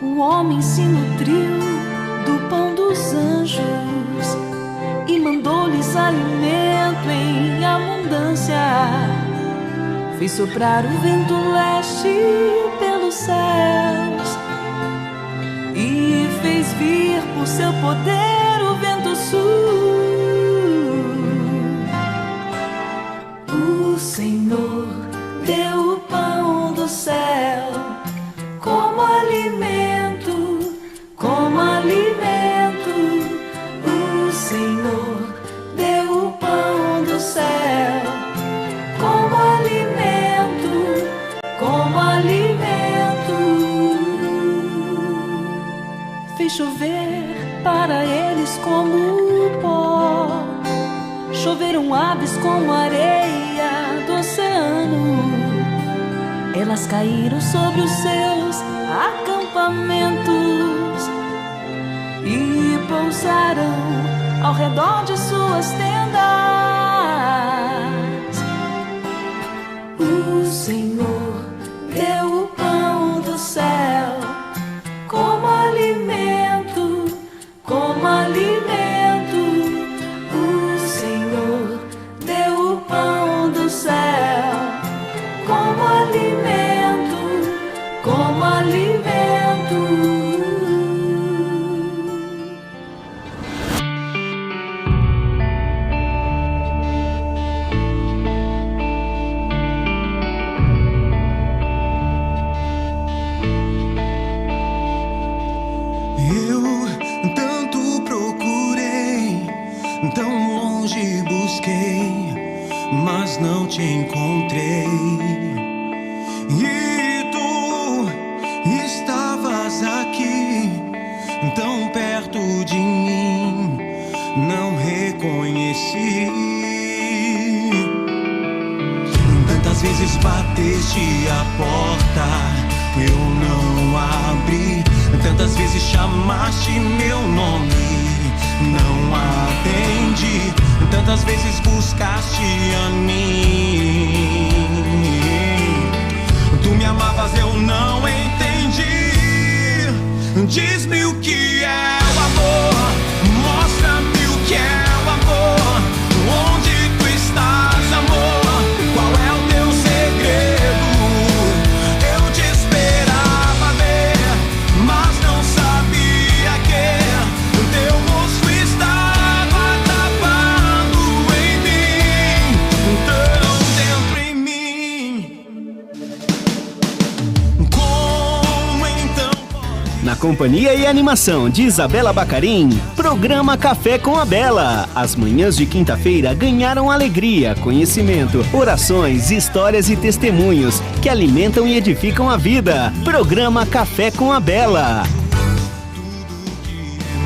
O homem se nutriu do pão dos anjos e mandou-lhes alimento em abundância. Fez soprar o vento leste pelos céus e fez vir por seu poder o vento sul. O Senhor deu o pão do céu como alimento, como alimento. O Senhor deu o pão do céu como alimento, como alimento. Fez chover para eles como pó, choveram aves como areia do oceano. Elas caíram sobre os seus acampamentos e pousaram ao redor de suas tendas. O Senhor deu o pão do céu como alimento, como alimento. O Senhor deu o pão do céu como alimento, como alimento. Eu tanto procurei, tão longe busquei, mas não te encontrei. E tu estavas aqui, tão perto de mim, não reconheci. Tantas vezes bateste a porta, eu não abri. Tantas vezes chamaste meu nome, não atendi. Tantas vezes buscaste a mim. Tu me amavas, eu não entendi. Diz-me o que é o amor, mostra-me o que é o amor. Onde tu estás, amor? Qual é o teu segredo? Eu te esperava ver, mas não sabia que teu rosto estava travado em mim, tão dentro em mim. Como então pode... Na companhia e animação de Isabela Bacarim, programa Café com a Bela. As manhãs de quinta-feira ganharam alegria, conhecimento, orações, histórias e testemunhos que alimentam e edificam a vida. Programa Café com a Bela.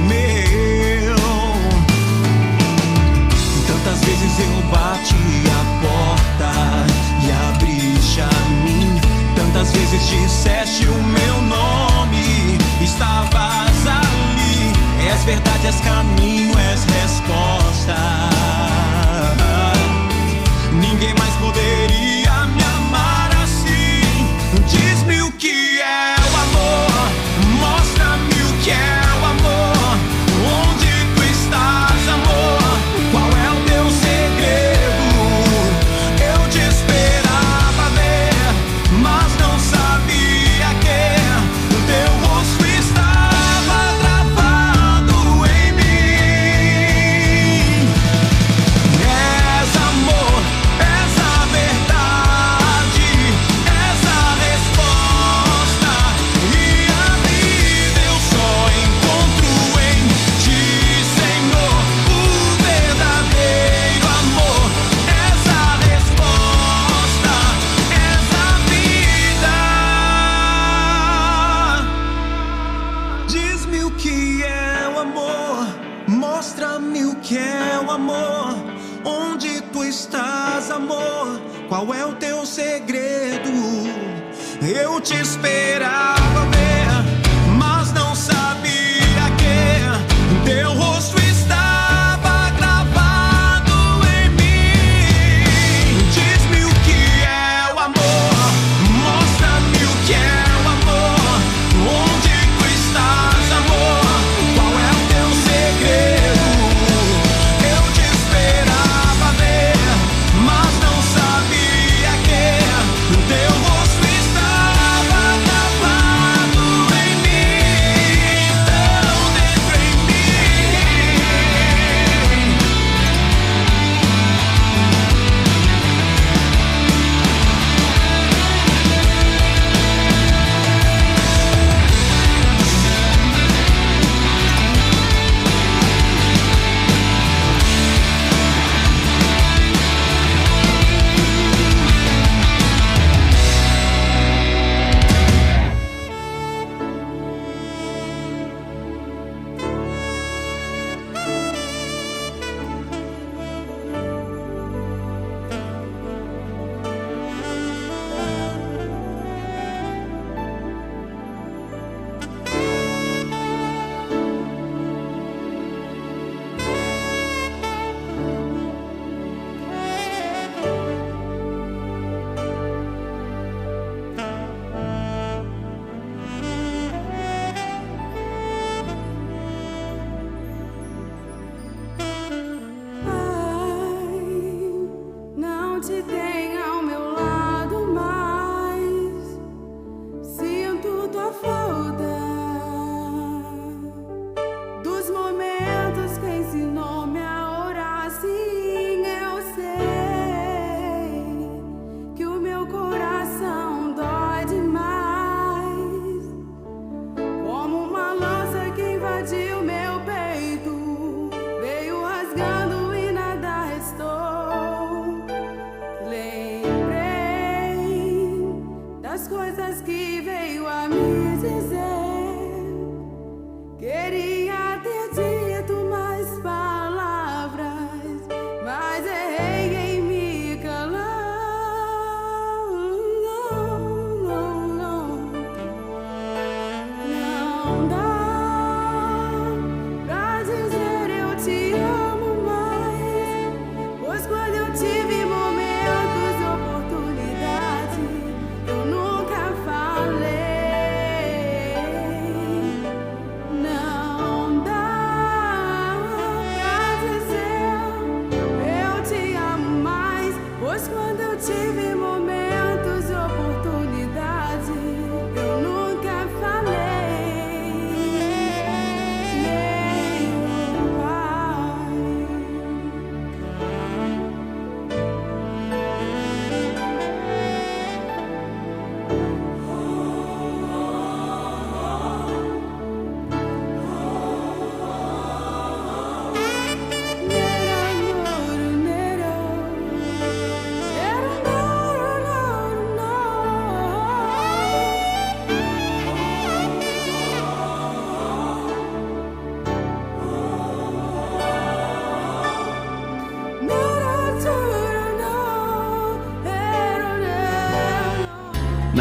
Meu, tantas vezes eu bati a porta e abriste a mim. Tantas vezes disseste o meu nome, estavas ali. És verdade, és caminho, és resposta. Ninguém mais poderia me amar assim. Diz-me o que é o amor, mostra-me o que é o amor. Onde tu estás, amor? Qual é o teu segredo? Eu te esperava ver, mas não sabia que o teu rosto estava travado em mim. És amor, és a verdade, és a resposta. E a vida eu só encontro em ti, Senhor. O verdadeiro amor, és a resposta, és a vida. Diz-me o que é o amor, mostra-me o que é o amor. Onde tu estás, amor? Qual é o teu segredo? Eu te esperava ver, mas não sabia que teu rosto estava gravado em mim. Diz-me o que é o amor, mostra-me o que é o amor. Onde tu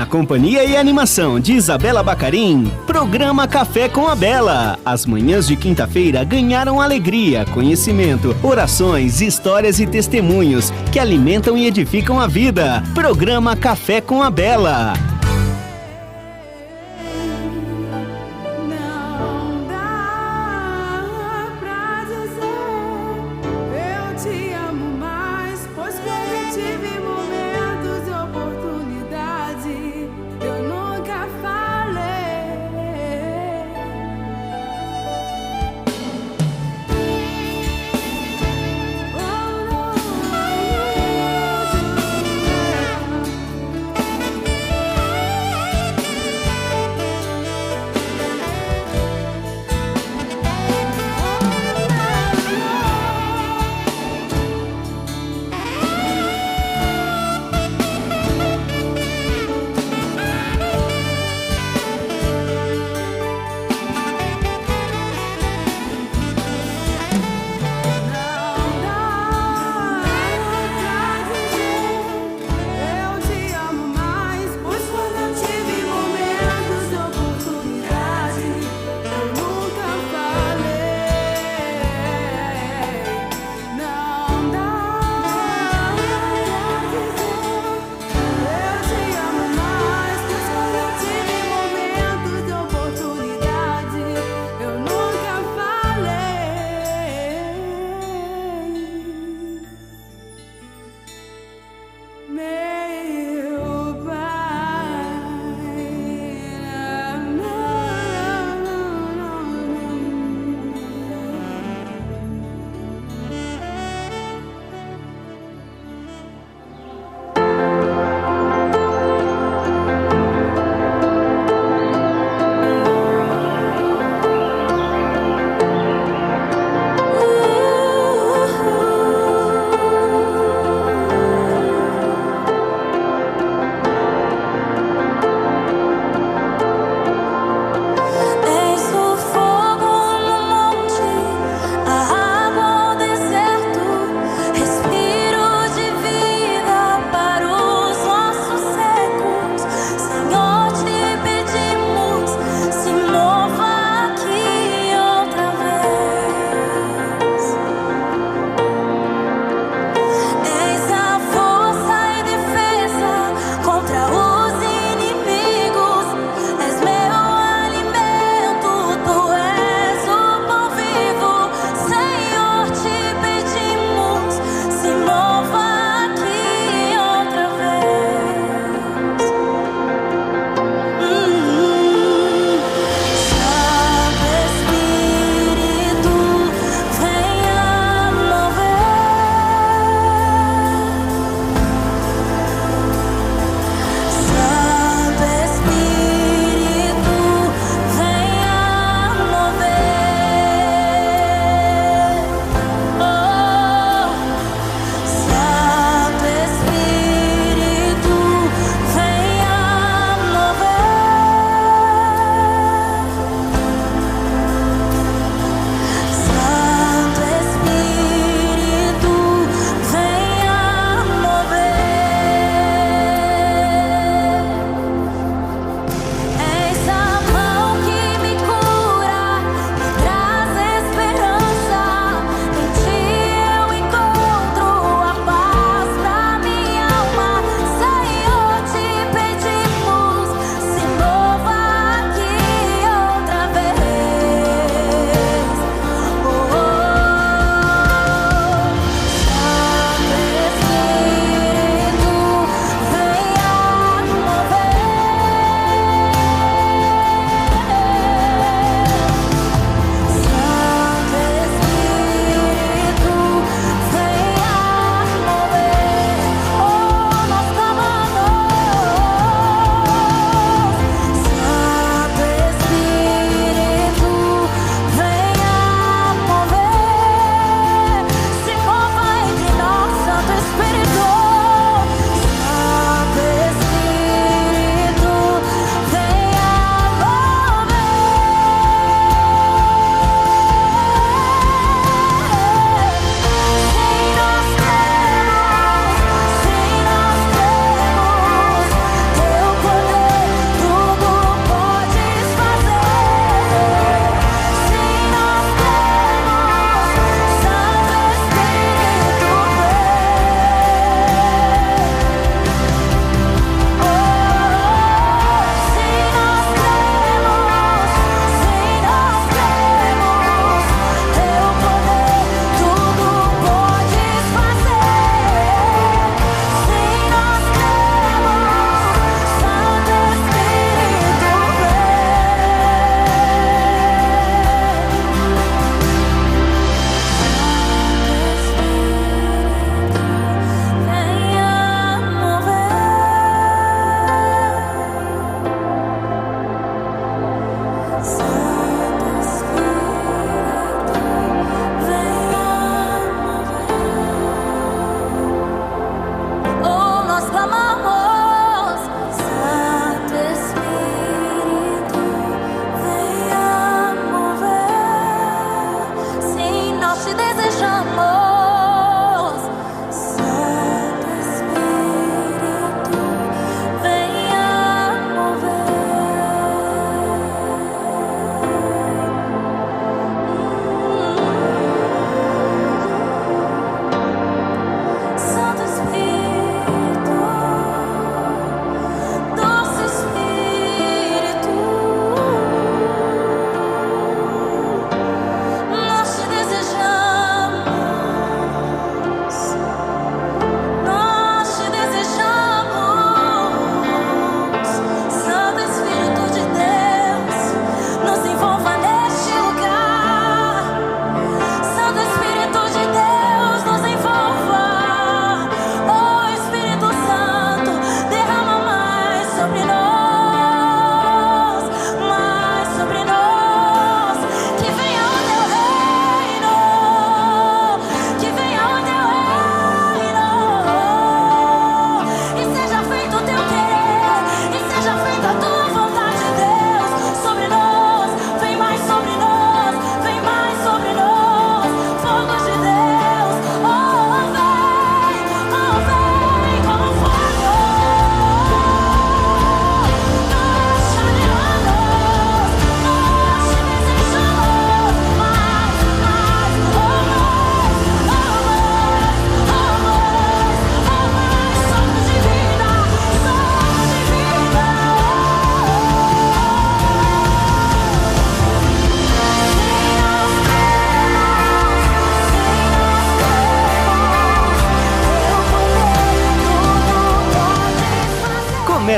companhia e animação de Isabela Bacarin, programa Café com a Bela. As manhãs de quinta-feira ganharam alegria, conhecimento, orações, histórias e testemunhos que alimentam e edificam a vida. Programa Café com a Bela.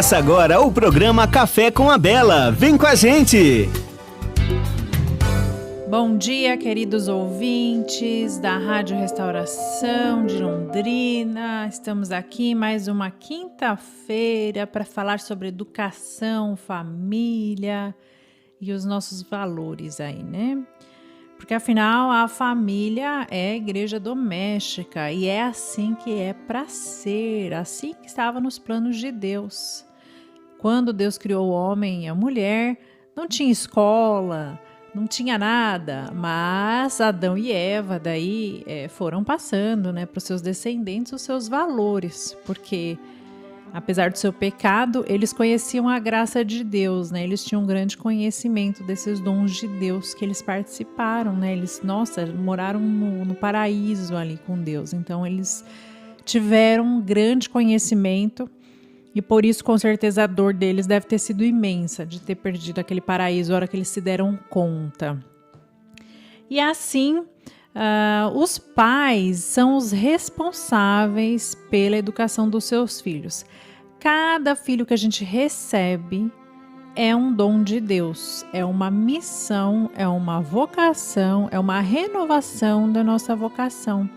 Começa agora o programa Café com a Bela. Vem com a gente! Bom dia, queridos ouvintes da Rádio Restauração de Londrina. Estamos aqui mais uma quinta-feira para falar sobre educação, família e os nossos valores aí, né? Porque afinal a família é a igreja doméstica e é assim que é para ser, assim que estava nos planos de Deus. Quando Deus criou o homem e a mulher, não tinha escola, não tinha nada, mas Adão e Eva daí foram passando, né, para os seus descendentes os seus valores, porque apesar do seu pecado, eles conheciam a graça de Deus, né? Eles tinham um grande conhecimento desses dons de Deus que eles participaram, né? Eles, moraram no paraíso ali com Deus. Então, eles tiveram um grande conhecimento e por isso, com certeza, a dor deles deve ter sido imensa de ter perdido aquele paraíso a hora que eles se deram conta. E assim, os pais são os responsáveis pela educação dos seus filhos. Cada filho que a gente recebe é um dom de Deus, é uma missão, é uma vocação, é uma renovação da nossa vocação,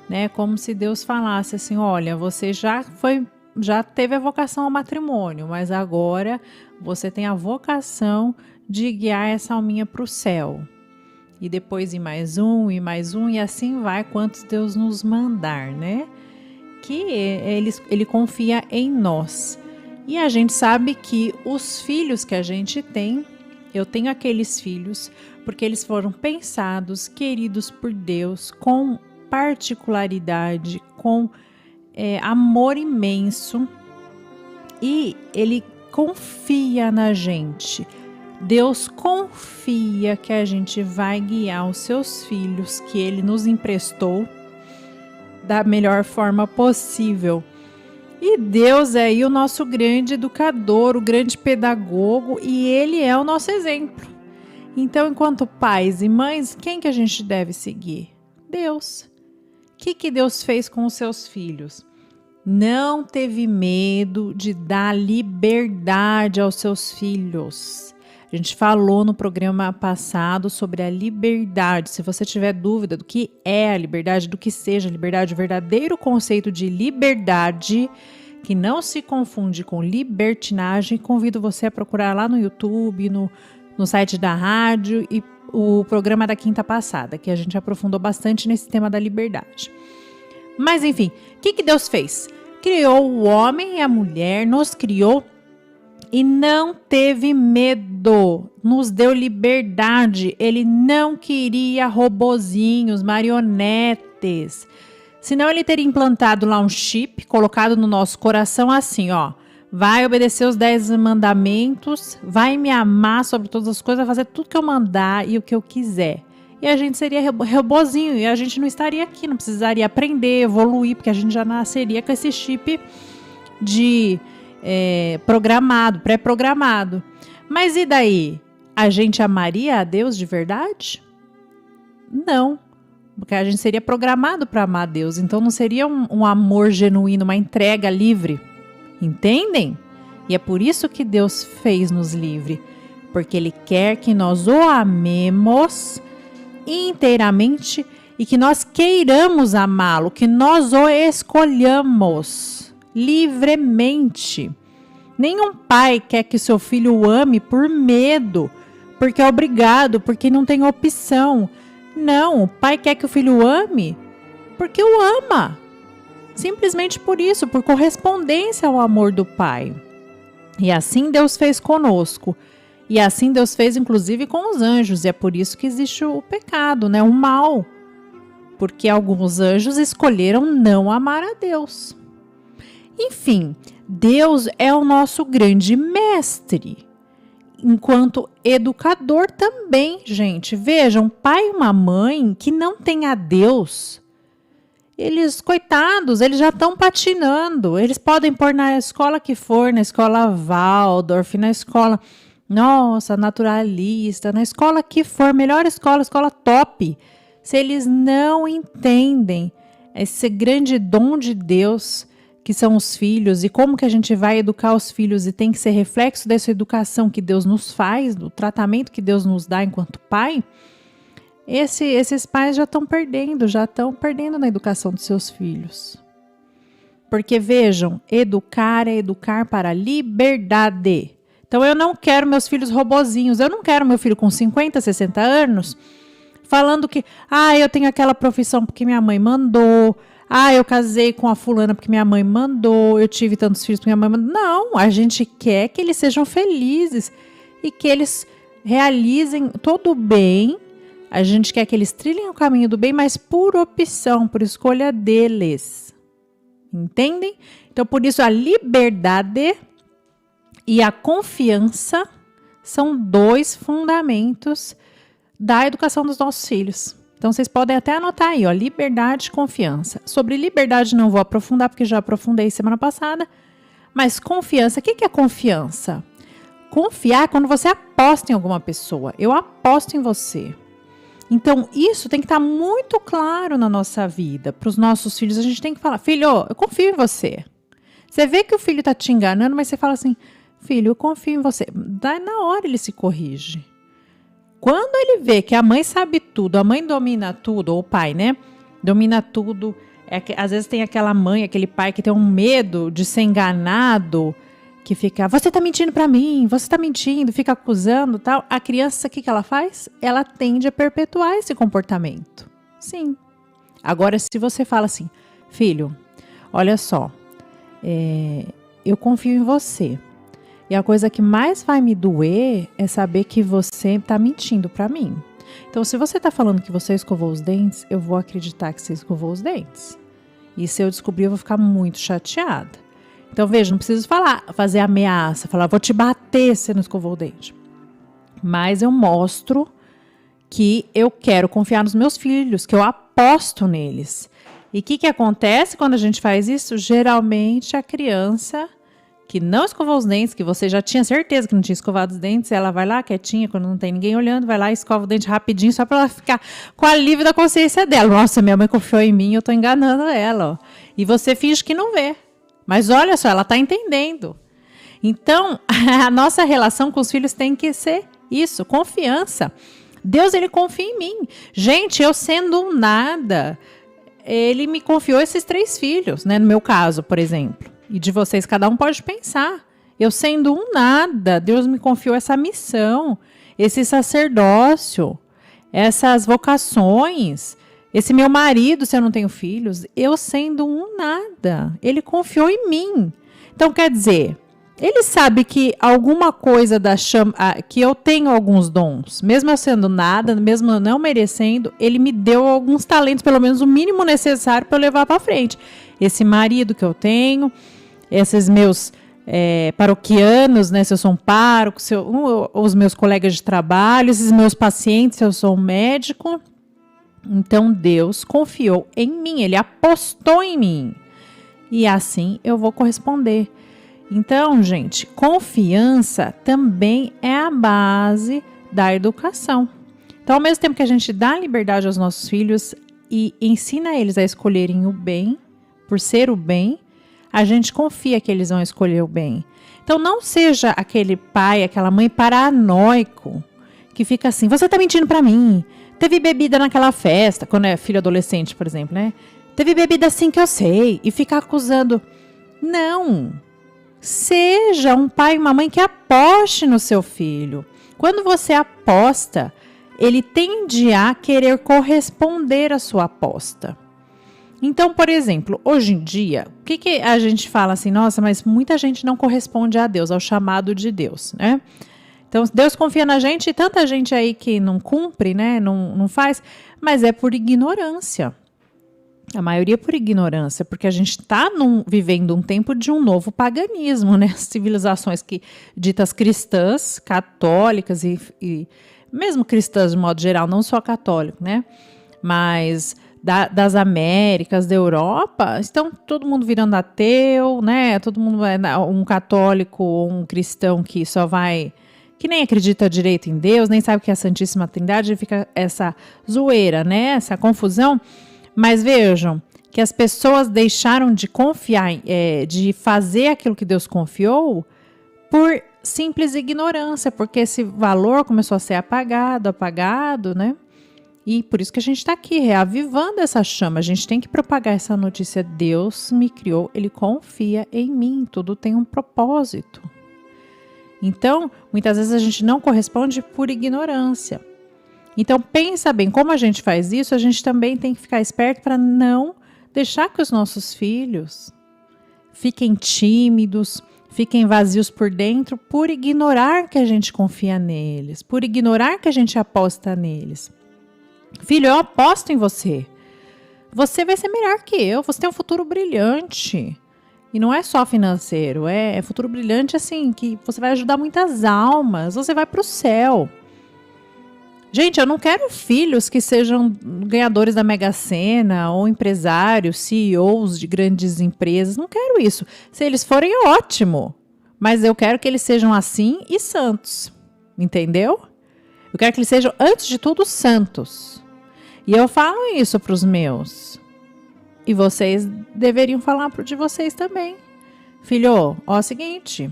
né? Como se Deus falasse assim, olha, você já teve a vocação ao matrimônio, mas agora você tem a vocação de guiar essa alminha para o céu. E depois e mais um, e assim vai quantos Deus nos mandar, né? Que ele confia em nós. E a gente sabe que os filhos que a gente tem, eu tenho aqueles filhos, porque eles foram pensados, queridos por Deus, com particularidade, com amor imenso. E Ele confia na gente. Deus confia que a gente vai guiar os seus filhos que Ele nos emprestou da melhor forma possível. E Deus é aí o nosso grande educador, o grande pedagogo, e Ele é o nosso exemplo. Então, enquanto pais e mães, quem que a gente deve seguir? Deus. O que Deus fez com os seus filhos? Não teve medo de dar liberdade aos seus filhos. A gente falou no programa passado sobre a liberdade. Se você tiver dúvida do que é a liberdade, do que seja a liberdade, o verdadeiro conceito de liberdade, que não se confunde com libertinagem, convido você a procurar lá no YouTube, no site da rádio e o programa da quinta passada, que a gente aprofundou bastante nesse tema da liberdade. Mas enfim, o que Deus fez? Criou o homem e a mulher, nos criou e não teve medo, nos deu liberdade. Ele não queria robozinhos, marionetes. Senão ele teria implantado lá um chip, colocado no nosso coração assim, ó. Vai obedecer os 10 mandamentos, vai me amar sobre todas as coisas, vai fazer tudo que eu mandar e o que eu quiser. E a gente seria robozinho e a gente não estaria aqui, não precisaria aprender, evoluir, porque a gente já nasceria com esse chip de programado, pré-programado. Mas e daí? A gente amaria a Deus de verdade? Não, porque a gente seria programado para amar a Deus, então não seria um amor genuíno, uma entrega livre. Entendem? E é por isso que Deus fez-nos livre, porque Ele quer que nós o amemos inteiramente e que nós queiramos amá-lo, que nós o escolhamos livremente. Nenhum pai quer que seu filho o ame por medo, porque é obrigado, porque não tem opção. Não, o pai quer que o filho o ame porque o ama. Simplesmente por isso, por correspondência ao amor do pai. E assim Deus fez conosco. E assim Deus fez inclusive com os anjos. E é por isso que existe o pecado, né? O mal. Porque alguns anjos escolheram não amar a Deus. Enfim, Deus é o nosso grande mestre. Enquanto educador também, gente. Vejam, um pai e uma mãe que não tem a Deus, eles, coitados, eles já estão patinando. Eles podem pôr na escola que for, na escola Waldorf, na escola, naturalista, na escola que for, melhor escola, escola top. Se eles não entendem esse grande dom de Deus que são os filhos, e como que a gente vai educar os filhos, e tem que ser reflexo dessa educação que Deus nos faz, do tratamento que Deus nos dá enquanto pai, esses pais já estão perdendo na educação dos seus filhos. Porque vejam, educar é educar para a liberdade. Então eu não quero meus filhos robozinhos, eu não quero meu filho com 50, 60 anos, falando que, eu tenho aquela profissão porque minha mãe mandou, eu casei com a fulana porque minha mãe mandou, eu tive tantos filhos porque minha mãe mandou. Não, a gente quer que eles sejam felizes e que eles realizem todo o bem. A gente quer que eles trilhem o caminho do bem, mas por opção, por escolha deles. Entendem? Então, por isso, a liberdade e a confiança são 2 fundamentos da educação dos nossos filhos. Então, vocês podem até anotar aí, liberdade e confiança. Sobre liberdade não vou aprofundar, porque já aprofundei semana passada. Mas confiança, o que é confiança? Confiar é quando você aposta em alguma pessoa. Eu aposto em você. Então, isso tem que estar muito claro na nossa vida. Para os nossos filhos, a gente tem que falar, filho, eu confio em você. Você vê que o filho está te enganando, mas você fala assim, filho, eu confio em você. Daí, na hora ele se corrige. Quando ele vê que a mãe sabe tudo, a mãe domina tudo, ou o pai, né? Domina tudo. Às vezes tem aquela mãe, aquele pai que tem um medo de ser enganado, que fica, você tá mentindo pra mim, você tá mentindo, fica acusando, tal. A criança, o que ela faz? Ela tende a perpetuar esse comportamento. Sim. Agora, se você fala assim, filho, olha só, eu confio em você. E a coisa que mais vai me doer é saber que você está mentindo para mim. Então, se você está falando que você escovou os dentes, eu vou acreditar que você escovou os dentes. E se eu descobrir, eu vou ficar muito chateada. Então, veja, não preciso fazer ameaça, falar, vou te bater se você não escovou o dente. Mas eu mostro que eu quero confiar nos meus filhos, que eu aposto neles. E o que acontece quando a gente faz isso? Geralmente, a criança que não escovou os dentes, que você já tinha certeza que não tinha escovado os dentes, ela vai lá quietinha, quando não tem ninguém olhando, vai lá e escova o dente rapidinho, só para ela ficar com o alívio da consciência dela. Nossa, minha mãe confiou em mim, eu tô enganando ela. Ó. E você finge que não vê. Mas olha só, ela tá entendendo. Então, a nossa relação com os filhos tem que ser isso, confiança. Deus, ele confia em mim. Gente, eu sendo um nada, ele me confiou esses 3 filhos, né? No meu caso, por exemplo. E de vocês, cada um pode pensar. Eu sendo um nada, Deus me confiou essa missão, esse sacerdócio, essas vocações, esse meu marido, se eu não tenho filhos, eu sendo um nada. Ele confiou em mim. Então, quer dizer, ele sabe que alguma coisa que eu tenho alguns dons, mesmo eu sendo nada, mesmo eu não merecendo, ele me deu alguns talentos, pelo menos o mínimo necessário para eu levar para frente. Esse marido que eu tenho, esses meus paroquianos, né, se eu sou um pároco, os meus colegas de trabalho, esses meus pacientes, se eu sou um médico. Então, Deus confiou em mim, ele apostou em mim. E assim eu vou corresponder. Então, gente, confiança também é a base da educação. Então, ao mesmo tempo que a gente dá liberdade aos nossos filhos e ensina eles a escolherem o bem, por ser o bem, a gente confia que eles vão escolher o bem. Então, não seja aquele pai, aquela mãe paranoico que fica assim, você tá mentindo pra mim. Teve bebida naquela festa, quando é filho adolescente, por exemplo, né? Teve bebida assim que eu sei. E ficar acusando. Não. Seja um pai e uma mãe que aposte no seu filho. Quando você aposta, ele tende a querer corresponder à sua aposta. Então, por exemplo, hoje em dia, o que a gente fala assim? Nossa, mas muita gente não corresponde a Deus, ao chamado de Deus, né? Então, Deus confia na gente e tanta gente aí que não cumpre, né? Não faz, mas é por ignorância. A maioria por ignorância, porque a gente está vivendo um tempo de um novo paganismo, né? Civilizações ditas cristãs, católicas e mesmo cristãs de modo geral, não só católico, né? Mas das Américas, da Europa, estão todo mundo virando ateu, né? Todo mundo é um católico ou um cristão que só vai... que nem acredita direito em Deus, nem sabe o que é a Santíssima Trindade, fica essa zoeira, né? Essa confusão. Mas vejam, que as pessoas deixaram de confiar, de fazer aquilo que Deus confiou por simples ignorância, porque esse valor começou a ser apagado, né? E por isso que a gente está aqui, reavivando essa chama. A gente tem que propagar essa notícia. Deus me criou, Ele confia em mim, tudo tem um propósito. Então, muitas vezes a gente não corresponde por ignorância. Então, pensa bem, como a gente faz isso, a gente também tem que ficar esperto para não deixar que os nossos filhos fiquem tímidos, fiquem vazios por dentro, por ignorar que a gente confia neles, por ignorar que a gente aposta neles. Filho, eu aposto em você. Você vai ser melhor que eu, você tem um futuro brilhante. E não é só financeiro, é futuro brilhante assim, que você vai ajudar muitas almas, você vai para o céu. Gente, eu não quero filhos que sejam ganhadores da Mega Sena ou empresários, CEOs de grandes empresas. Não quero isso. Se eles forem, é ótimo. Mas eu quero que eles sejam assim e santos. Entendeu? Eu quero que eles sejam, antes de tudo, santos. E eu falo isso para os meus. E vocês deveriam falar de vocês também. Filho, ó, é o seguinte.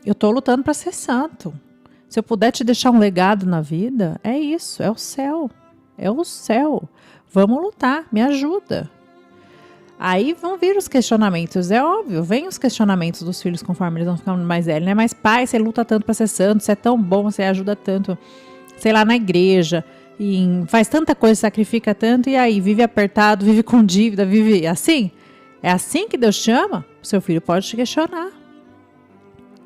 Eu estou lutando para ser santo. Se eu puder te deixar um legado na vida, é isso, é o céu. É o céu. Vamos lutar, me ajuda. Aí vão vir os questionamentos, é óbvio, vem os questionamentos dos filhos conforme eles vão ficando mais velhos, né? Mas pai, você luta tanto para ser santo, você é tão bom, você ajuda tanto, sei lá, na igreja, e faz tanta coisa, sacrifica tanto, e aí vive apertado, vive com dívida, vive assim? É assim que Deus chama? O seu filho pode te questionar.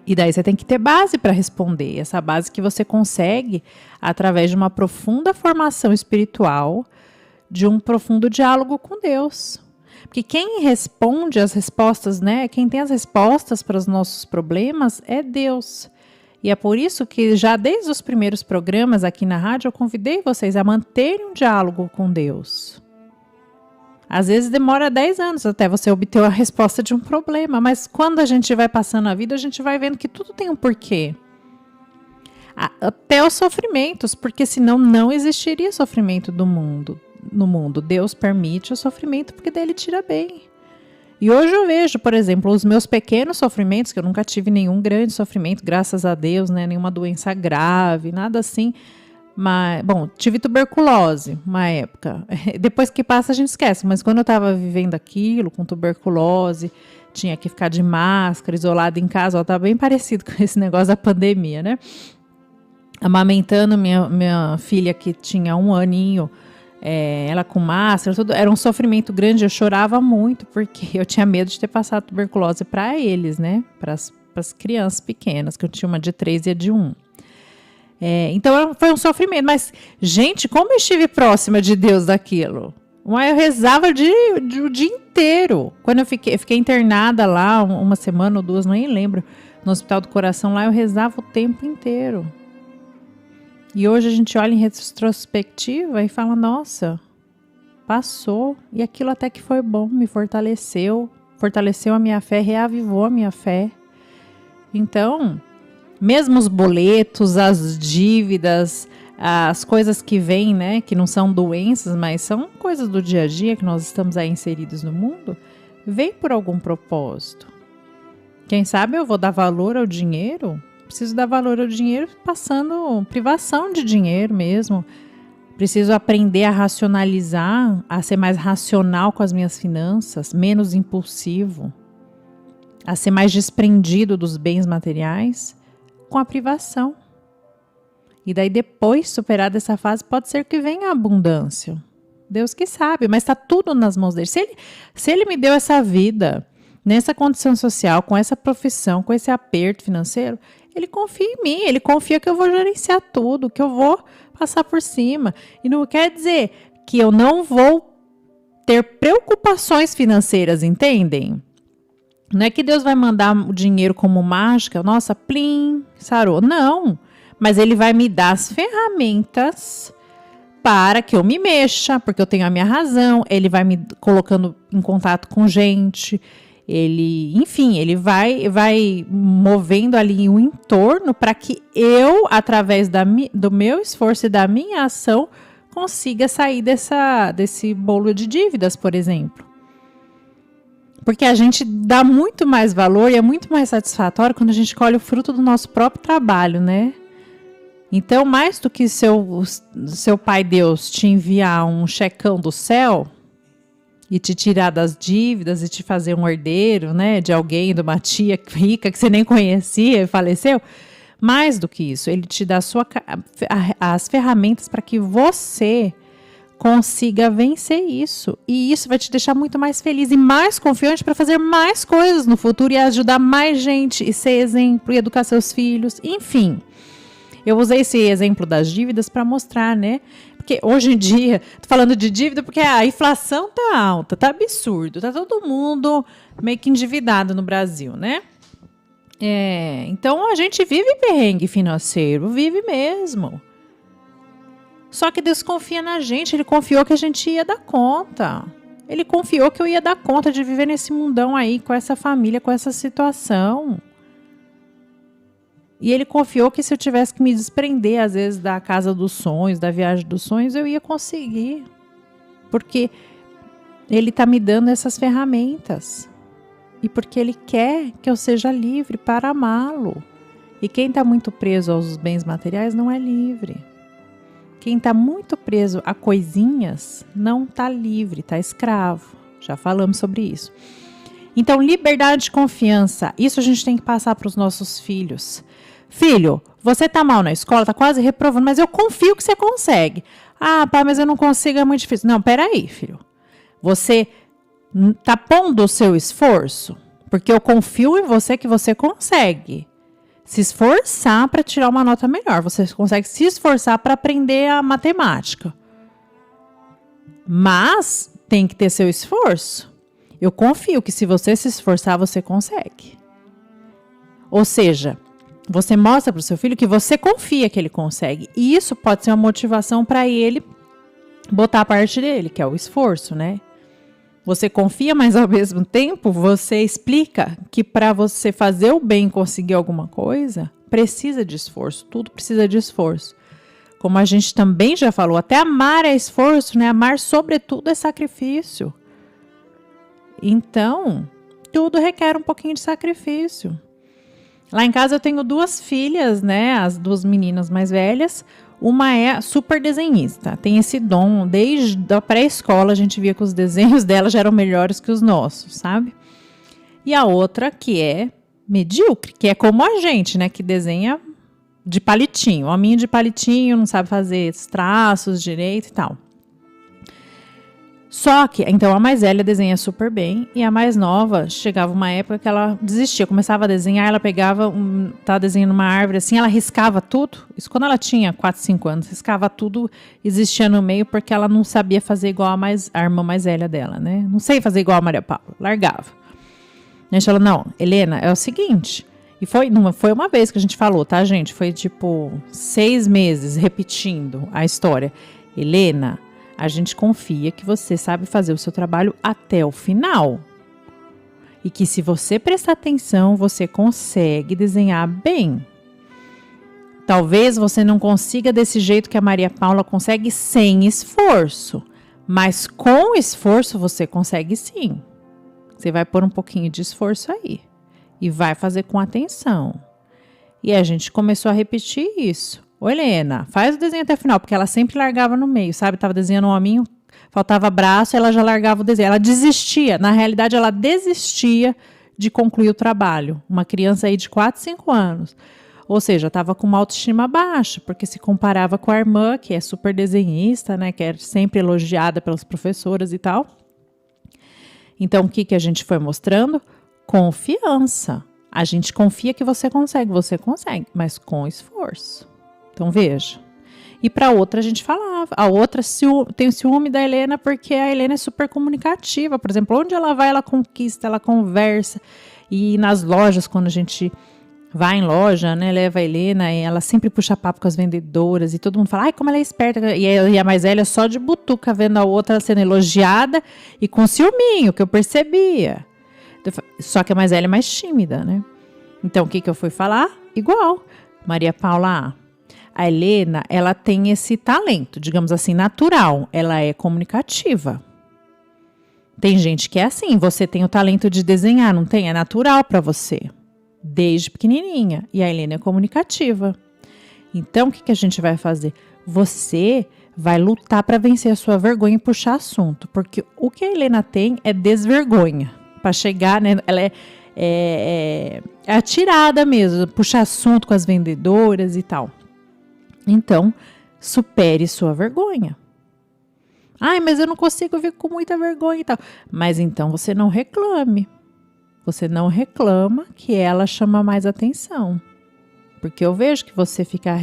E daí você tem que ter base para responder. Essa base que você consegue através de uma profunda formação espiritual, de um profundo diálogo com Deus. Porque quem responde as respostas, né? Quem tem as respostas para os nossos problemas é Deus. E é por isso que já desde os primeiros programas aqui na rádio eu convidei vocês a manterem um diálogo com Deus. Às vezes demora 10 anos até você obter a resposta de um problema, mas quando a gente vai passando a vida, a gente vai vendo que tudo tem um porquê. Até os sofrimentos, porque senão não existiria sofrimento no mundo. Deus permite o sofrimento porque daí Ele tira bem. E hoje eu vejo, por exemplo, os meus pequenos sofrimentos, que eu nunca tive nenhum grande sofrimento, graças a Deus, né? Nenhuma doença grave, nada assim. Mas, bom, tive tuberculose uma época. Depois que passa a gente esquece, mas quando eu estava vivendo aquilo, com tuberculose, tinha que ficar de máscara, isolada em casa, estava bem parecido com esse negócio da pandemia, né? Amamentando minha filha que tinha 1 aninho, ela com máscara, tudo, era um sofrimento grande, eu chorava muito, porque eu tinha medo de ter passado tuberculose para eles, né? Para as crianças pequenas, que eu tinha uma de 3 e a de 1. Então foi um sofrimento, mas gente, como eu estive próxima de Deus daquilo? Eu rezava o dia inteiro. Quando eu fiquei internada lá 1 semana ou 2, nem lembro, no Hospital do Coração lá, eu rezava o tempo inteiro. E hoje a gente olha em retrospectiva e fala, nossa, passou, e aquilo até que foi bom, me fortaleceu a minha fé, reavivou a minha fé. Então, mesmo os boletos, as dívidas, as coisas que vêm, né, que não são doenças, mas são coisas do dia a dia que nós estamos aí inseridos no mundo, vem por algum propósito. Quem sabe eu vou dar valor ao dinheiro? Preciso dar valor ao dinheiro passando privação de dinheiro mesmo. Preciso aprender a racionalizar, a ser mais racional com as minhas finanças, menos impulsivo, a ser mais desprendido dos bens materiais, com a privação. E daí depois, superada essa fase, pode ser que venha a abundância. Deus que sabe, mas está tudo nas mãos dele. Se ele me deu essa vida, nessa condição social, com essa profissão, com esse aperto financeiro, Ele confia em mim, Ele confia que eu vou gerenciar tudo, que eu vou passar por cima. E não quer dizer que eu não vou ter preocupações financeiras, entendem? Não é que Deus vai mandar o dinheiro como mágica, nossa, plim, sarou. Não, mas Ele vai me dar as ferramentas para que eu me mexa, porque eu tenho a minha razão. Ele vai me colocando em contato com gente. Ele vai movendo ali um entorno para que eu, através do meu esforço e da minha ação, consiga sair desse bolo de dívidas, por exemplo. Porque a gente dá muito mais valor e é muito mais satisfatório quando a gente colhe o fruto do nosso próprio trabalho, né? Então, mais do que seu pai Deus te enviar um checão do céu e te tirar das dívidas e te fazer um herdeiro, né, de alguém, de uma tia rica que você nem conhecia e faleceu, mais do que isso, ele te dá as ferramentas para que você consiga vencer isso. E isso vai te deixar muito mais feliz e mais confiante para fazer mais coisas no futuro e ajudar mais gente e ser exemplo e educar seus filhos, enfim. Eu usei esse exemplo das dívidas para mostrar, né? Porque hoje em dia, tô falando de dívida porque a inflação tá alta, tá absurdo, tá todo mundo meio que endividado no Brasil, né? Então a gente vive perrengue financeiro, vive mesmo. Só que Deus confia na gente, Ele confiou que a gente ia dar conta. Ele confiou que eu ia dar conta de viver nesse mundão aí, com essa família, com essa situação. E Ele confiou que se eu tivesse que me desprender, às vezes, da casa dos sonhos, da viagem dos sonhos, eu ia conseguir. Porque Ele está me dando essas ferramentas. E porque Ele quer que eu seja livre para amá-lo. E quem está muito preso aos bens materiais não é livre. Quem está muito preso a coisinhas não está livre, está escravo. Já falamos sobre isso. Então, liberdade e confiança, isso a gente tem que passar para os nossos filhos. Filho, você está mal na escola, está quase reprovando, mas eu confio que você consegue. Ah, pai, mas eu não consigo, é muito difícil. Não, peraí, filho. Você está pondo o seu esforço? Porque eu confio em você que você consegue se esforçar para tirar uma nota melhor. Você consegue se esforçar para aprender a matemática. Mas tem que ter seu esforço. Eu confio que se você se esforçar, você consegue. Ou seja, você mostra para o seu filho que você confia que ele consegue. E isso pode ser uma motivação para ele botar a parte dele, que é o esforço, né? Você confia, mas ao mesmo tempo você explica que para você fazer o bem e conseguir alguma coisa, precisa de esforço. Tudo precisa de esforço. Como a gente também já falou, até amar é esforço, né? Amar, sobretudo, é sacrifício. Então, tudo requer um pouquinho de sacrifício. Lá em casa eu tenho 2 filhas, né? As 2 meninas mais velhas. Uma é super desenhista, tem esse dom. Desde a pré-escola a gente via que os desenhos dela já eram melhores que os nossos, sabe? E a outra que é medíocre, que é como a gente, né? Que desenha de palitinho. Hominho de palitinho, não sabe fazer os traços direito e tal. Só que, então, a mais velha desenha super bem e a mais nova, chegava uma época que ela desistia, começava a desenhar, ela pegava, estava desenhando uma árvore assim, ela riscava tudo, isso quando ela tinha 4, 5 anos, riscava tudo, existia no meio porque ela não sabia fazer igual a irmã mais velha dela, né? Não sei fazer igual a Maria Paula, largava. A gente falou, não, Helena, é o seguinte, e não foi uma vez que a gente falou, tá, gente? Foi tipo 6 meses repetindo a história. Helena, a gente confia que você sabe fazer o seu trabalho até o final. E que se você prestar atenção, você consegue desenhar bem. Talvez você não consiga desse jeito que a Maria Paula consegue sem esforço. Mas com esforço você consegue sim. Você vai pôr um pouquinho de esforço aí. E vai fazer com atenção. E a gente começou a repetir isso. Ô, Helena, faz o desenho até o final, porque ela sempre largava no meio, sabe? Tava desenhando um hominho, faltava braço, ela já largava o desenho. Ela desistia, na realidade ela desistia de concluir o trabalho. Uma criança aí de 4, 5 anos. Ou seja, estava com uma autoestima baixa, porque se comparava com a irmã, que é super desenhista, né? Que é sempre elogiada pelas professoras e tal. Então, o que a gente foi mostrando? Confiança. A gente confia que você consegue, mas com esforço. Então, veja. E para a outra a gente falava. A outra tem o ciúme da Helena porque a Helena é super comunicativa. Por exemplo, onde ela vai, ela conquista, ela conversa. E nas lojas, quando a gente vai em loja, né, leva a Helena, e ela sempre puxa papo com as vendedoras. E todo mundo fala, ai, como ela é esperta. E a mais velha só de butuca, vendo a outra sendo elogiada e com ciúminho, que eu percebia. Só que a mais velha é mais tímida, né? Então, o que eu fui falar? Igual. Maria Paula, a Helena, ela tem esse talento, digamos assim, natural. Ela é comunicativa. Tem gente que é assim, você tem o talento de desenhar, não tem? É natural para você, desde pequenininha. E a Helena é comunicativa. Então, o que a gente vai fazer? Você vai lutar para vencer a sua vergonha e puxar assunto. Porque o que a Helena tem é desvergonha. Para chegar, né? Ela é atirada mesmo, puxar assunto com as vendedoras e tal. Então, supere sua vergonha. Ai, mas eu não consigo vir com muita vergonha e tal. Mas então você não reclame. Você não reclama que ela chama mais atenção. Porque eu vejo que você fica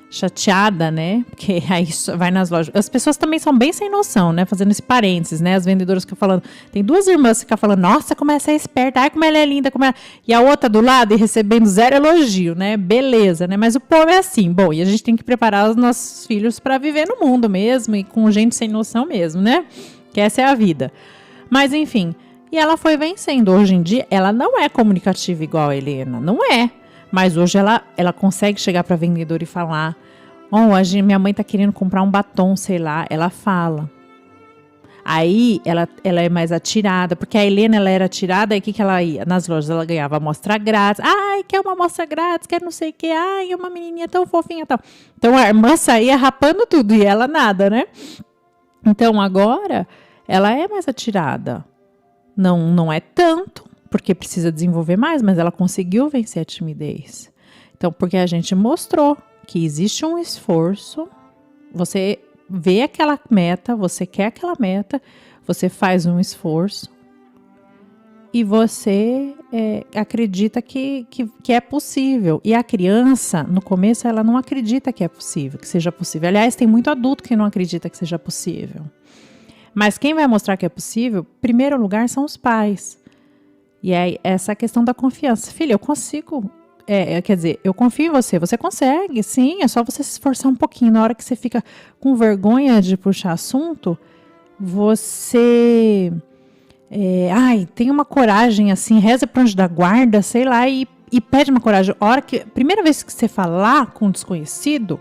chateada, né? Porque aí vai nas lojas. As pessoas também são bem sem noção, né? Fazendo esse parênteses, né? As vendedoras ficam falando. Tem duas irmãs que ficam falando, nossa, como essa é esperta, ai, como ela é linda, como ela... E a outra do lado e recebendo 0 elogio, né? Beleza, né? Mas o povo é assim. Bom, e a gente tem que preparar os nossos filhos para viver no mundo mesmo e com gente sem noção mesmo, né? Que essa é a vida. Mas, enfim. E ela foi vencendo. Hoje em dia, ela não é comunicativa igual a Helena. Não é. Mas hoje ela consegue chegar para a vendedora e falar, minha mãe tá querendo comprar um batom, sei lá, ela fala. Aí ela é mais atirada, porque a Helena ela era atirada, aí o que ela ia? Nas lojas ela ganhava amostra grátis, ai, quer uma amostra grátis, quer não sei o que, ai, uma menininha tão fofinha e tal. Então a irmã saía rapando tudo e ela nada, né? Então agora ela é mais atirada. Não é tanto, porque precisa desenvolver mais, mas ela conseguiu vencer a timidez. Então, porque a gente mostrou que existe um esforço, você vê aquela meta, você quer aquela meta, você faz um esforço e você acredita que é possível. E a criança, no começo, ela não acredita que é possível, que seja possível. Aliás, tem muito adulto que não acredita que seja possível. Mas quem vai mostrar que é possível, em primeiro lugar, são os pais. E aí, essa questão da confiança. Filha, eu consigo... quer dizer, eu confio em você. Você consegue, sim. É só você se esforçar um pouquinho. Na hora que você fica com vergonha de puxar assunto, você... tem uma coragem, assim, reza pro anjo da guarda, sei lá, e pede uma coragem. Primeira vez que você falar com um desconhecido,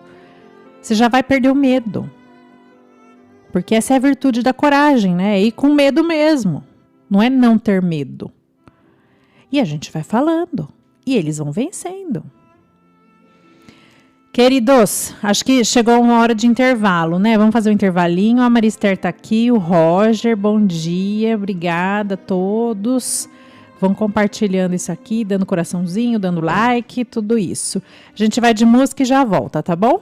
você já vai perder o medo. Porque essa é a virtude da coragem, né? É ir com medo mesmo. Não é não ter medo. E a gente vai falando. E eles vão vencendo. Queridos, acho que chegou uma hora de intervalo, né? Vamos fazer um intervalinho. A Marister tá aqui, o Roger, bom dia, obrigada a todos. Vão compartilhando isso aqui, dando coraçãozinho, dando like, tudo isso. A gente vai de música e já volta, tá bom?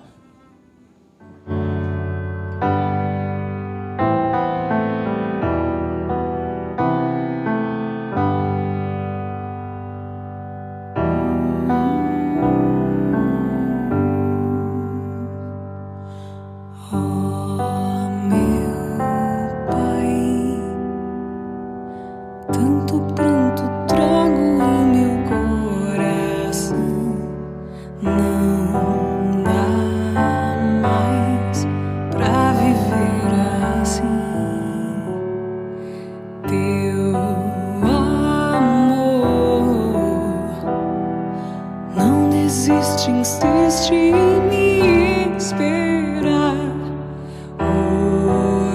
Insiste em me esperar.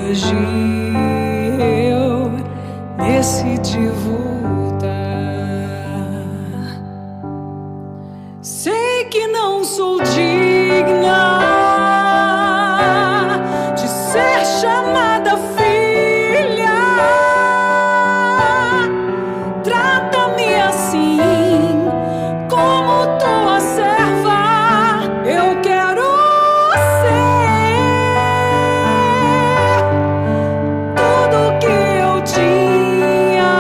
Hoje eu decidi voltar. Sei que não sou digna de ser chamada filha. Trata-me assim, como tua serva. Eu quero ser tudo que eu tinha.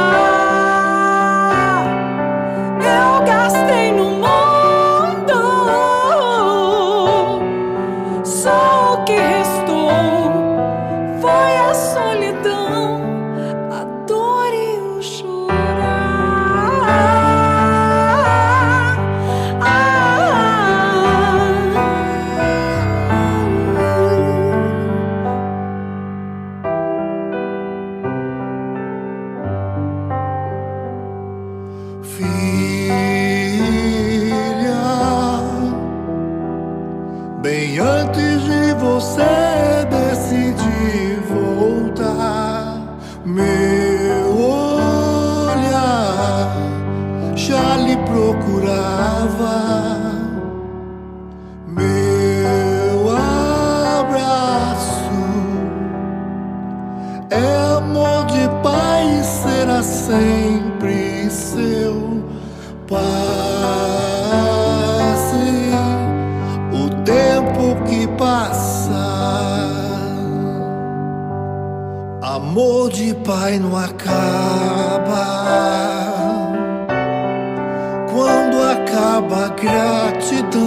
Amor de pai não acaba. Quando acaba a gratidão,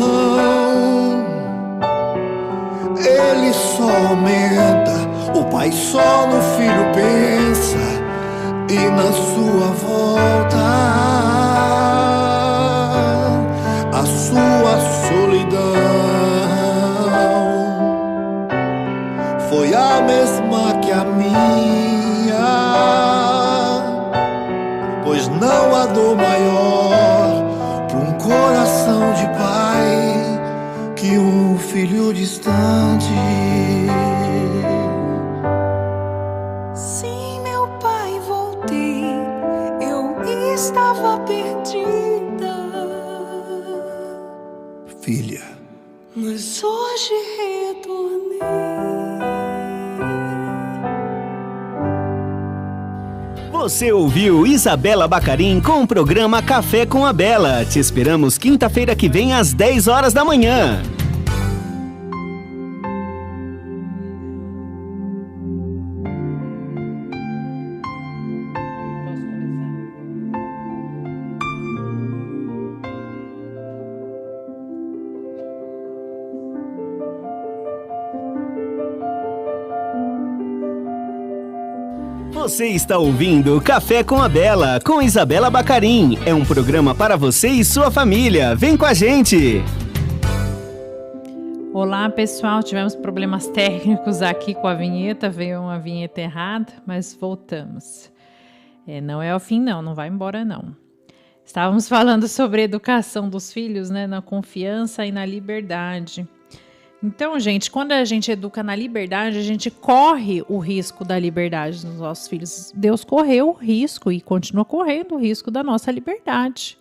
ele só aumenta. O pai só no filho pensa e na sua volta. A sua solidão foi a mesma que a minha, pois não há dor maior para um coração de pai que um filho distante. Sim, meu pai, voltei. Eu estava perdida, Filha, mas hoje retornei. Você ouviu Isabela Bacarin com o programa Café com a Bela. Te esperamos quinta-feira que vem às 10 horas da manhã. Você está ouvindo Café com a Bela, com Isabela Bacarin. É um programa para você e sua família. Vem com a gente! Olá, pessoal. Tivemos problemas técnicos aqui com a vinheta. Veio uma vinheta errada, mas voltamos. Não é o fim, não vai embora, não. Estávamos falando sobre a educação dos filhos, né, na confiança e na liberdade. Então, gente, quando a gente educa na liberdade, a gente corre o risco da liberdade dos nossos filhos. Deus correu o risco e continua correndo o risco da nossa liberdade.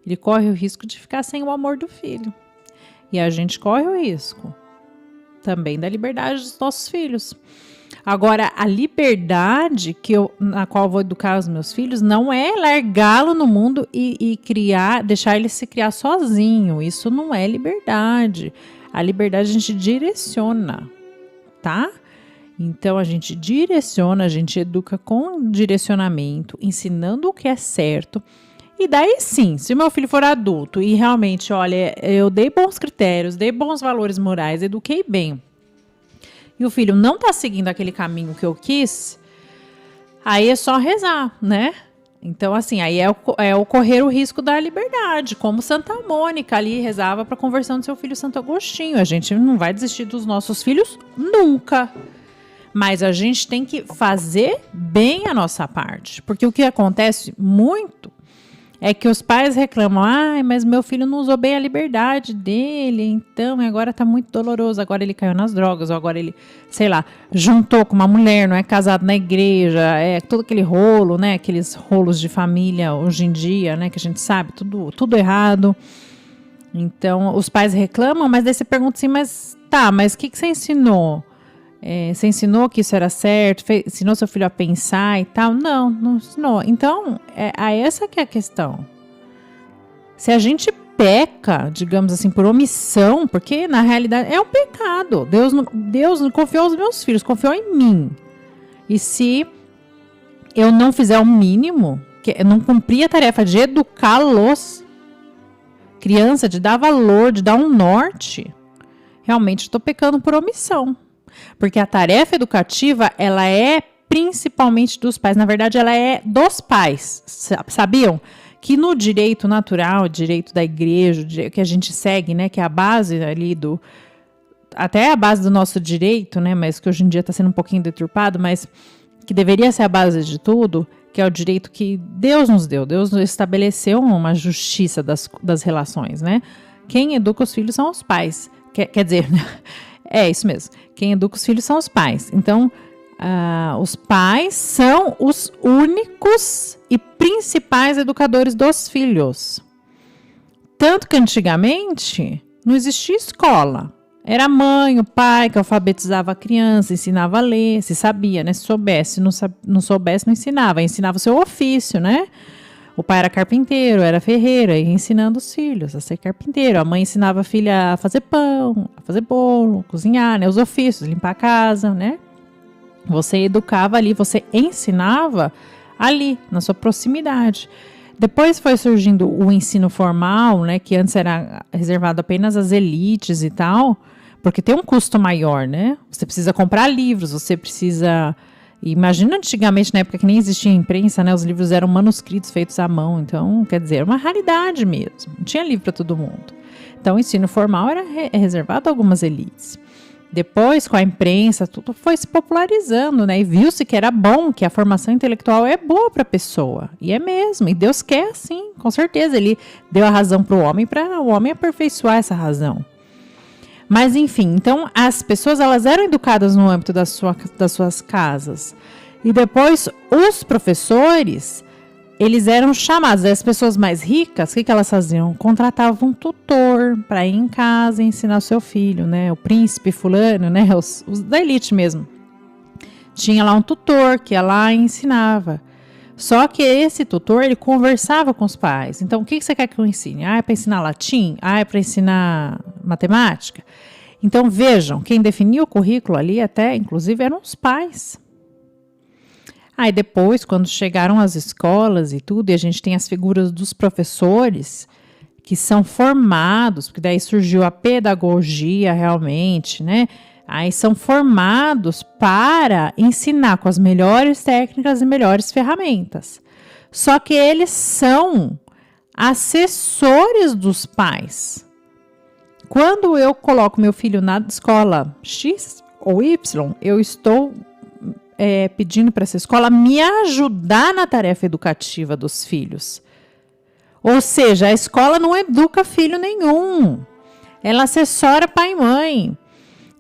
Ele corre o risco de ficar sem o amor do filho. E a gente corre o risco também da liberdade dos nossos filhos. Agora, a liberdade na qual eu vou educar os meus filhos não é largá-lo no mundo e deixar ele se criar sozinho. Isso não é liberdade. A liberdade a gente direciona, tá? Então, a gente direciona, a gente educa com direcionamento, ensinando o que é certo. E daí sim, se o meu filho for adulto e realmente, olha, eu dei bons critérios, dei bons valores morais, eduquei bem, e o filho não tá seguindo aquele caminho que eu quis, aí é só rezar, né? Então, assim, aí é o correr o risco da liberdade, como Santa Mônica ali rezava para a conversão do seu filho Santo Agostinho. A gente não vai desistir dos nossos filhos nunca, mas a gente tem que fazer bem a nossa parte, porque o que acontece muito é que os pais reclamam, mas meu filho não usou bem a liberdade dele, então agora tá muito doloroso, agora ele caiu nas drogas, ou agora ele, sei lá, juntou com uma mulher, não é casado na igreja, é todo aquele rolo, né, aqueles rolos de família hoje em dia, né, que a gente sabe, tudo errado. Então, os pais reclamam, mas daí você pergunta assim, mas o que você ensinou? Você ensinou que isso era certo? Ensinou seu filho a pensar e tal? Não ensinou. Então, essa que é a questão. Se a gente peca, digamos assim, por omissão, porque na realidade é um pecado. Deus não confiou aos meus filhos, confiou em mim. E se eu não fizer o mínimo, que eu não cumprir a tarefa de educá-los, criança, de dar valor, de dar um norte, realmente estou pecando por omissão. Porque a tarefa educativa, ela é principalmente dos pais. Na verdade, ela é dos pais. Sabiam? Que no direito natural, direito da igreja, que a gente segue, né? Que é a base ali até a base do nosso direito, né? Mas que hoje em dia está sendo um pouquinho deturpado, mas que deveria ser a base de tudo, que é o direito que Deus nos deu. Deus estabeleceu uma justiça das relações, né? Quem educa os filhos são os pais. Quer dizer... É isso mesmo. Quem educa os filhos são os pais. Então, os pais são os únicos e principais educadores dos filhos. Tanto que antigamente não existia escola. Era a mãe, o pai que alfabetizava a criança, ensinava a ler, se sabia, né? Se soubesse, não soubesse, não ensinava. Ensinava o seu ofício, né? O pai era carpinteiro, era ferreiro, e ensinando os filhos a ser carpinteiro. A mãe ensinava a filha a fazer pão, a fazer bolo, cozinhar, né? Os ofícios, limpar a casa, né? Você educava ali, você ensinava ali, na sua proximidade. Depois foi surgindo o ensino formal, né, que antes era reservado apenas às elites e tal, porque tem um custo maior, né? Você precisa comprar livros, você precisa... Imagina antigamente, na época que nem existia imprensa, né? Os livros eram manuscritos feitos à mão, então, quer dizer, era uma raridade mesmo. Não tinha livro para todo mundo. Então, o ensino formal era reservado a algumas elites. Depois, com a imprensa, tudo foi se popularizando, né? E viu-se que era bom, que a formação intelectual é boa para a pessoa. E é mesmo. E Deus quer, sim, com certeza. Ele deu a razão para o homem aperfeiçoar essa razão. Mas, enfim, então, as pessoas, elas eram educadas no âmbito das suas casas. E depois, os professores, eles eram chamados. As pessoas mais ricas, o que elas faziam? Contratavam um tutor para ir em casa e ensinar o seu filho, né? O príncipe fulano, né? Os da elite mesmo. Tinha lá um tutor que ia lá e ensinava. Só que esse tutor, ele conversava com os pais. Então, o que você quer que eu ensine? É para ensinar latim? É para ensinar matemática? Então, vejam, quem definia o currículo ali até, inclusive, eram os pais. Aí depois, quando chegaram as escolas e tudo, e a gente tem as figuras dos professores que são formados, porque daí surgiu a pedagogia realmente, né? Aí são formados para ensinar com as melhores técnicas e melhores ferramentas. Só que eles são assessores dos pais. Quando eu coloco meu filho na escola X ou Y, eu estou pedindo para essa escola me ajudar na tarefa educativa dos filhos. Ou seja, a escola não educa filho nenhum. Ela assessora pai e mãe.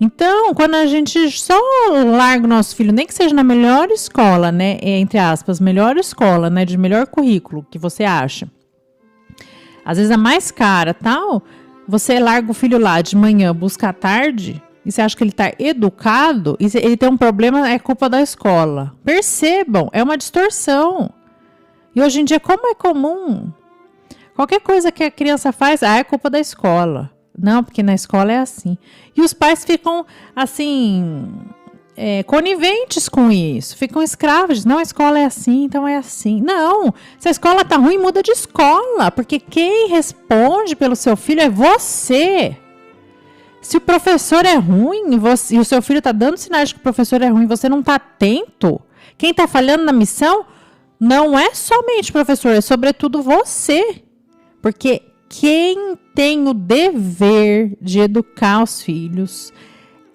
Então, quando a gente só larga o nosso filho, nem que seja na melhor escola, né, entre aspas, melhor escola, né, de melhor currículo que você acha, às vezes a mais cara, tal, você larga o filho lá de manhã, busca à tarde, e você acha que ele está educado, e ele tem um problema, é culpa da escola. Percebam, é uma distorção. E hoje em dia, como é comum, qualquer coisa que a criança faz, é culpa da escola. Não, porque na escola é assim. E os pais ficam, assim, coniventes com isso. Ficam escravos. Não, a escola é assim, então é assim. Não, se a escola tá ruim, muda de escola. Porque quem responde pelo seu filho é você. Se o professor é ruim e o seu filho tá dando sinais de que o professor é ruim, você não tá atento. Quem tá falhando na missão não é somente o professor, é sobretudo você. Porque quem tem o dever de educar os filhos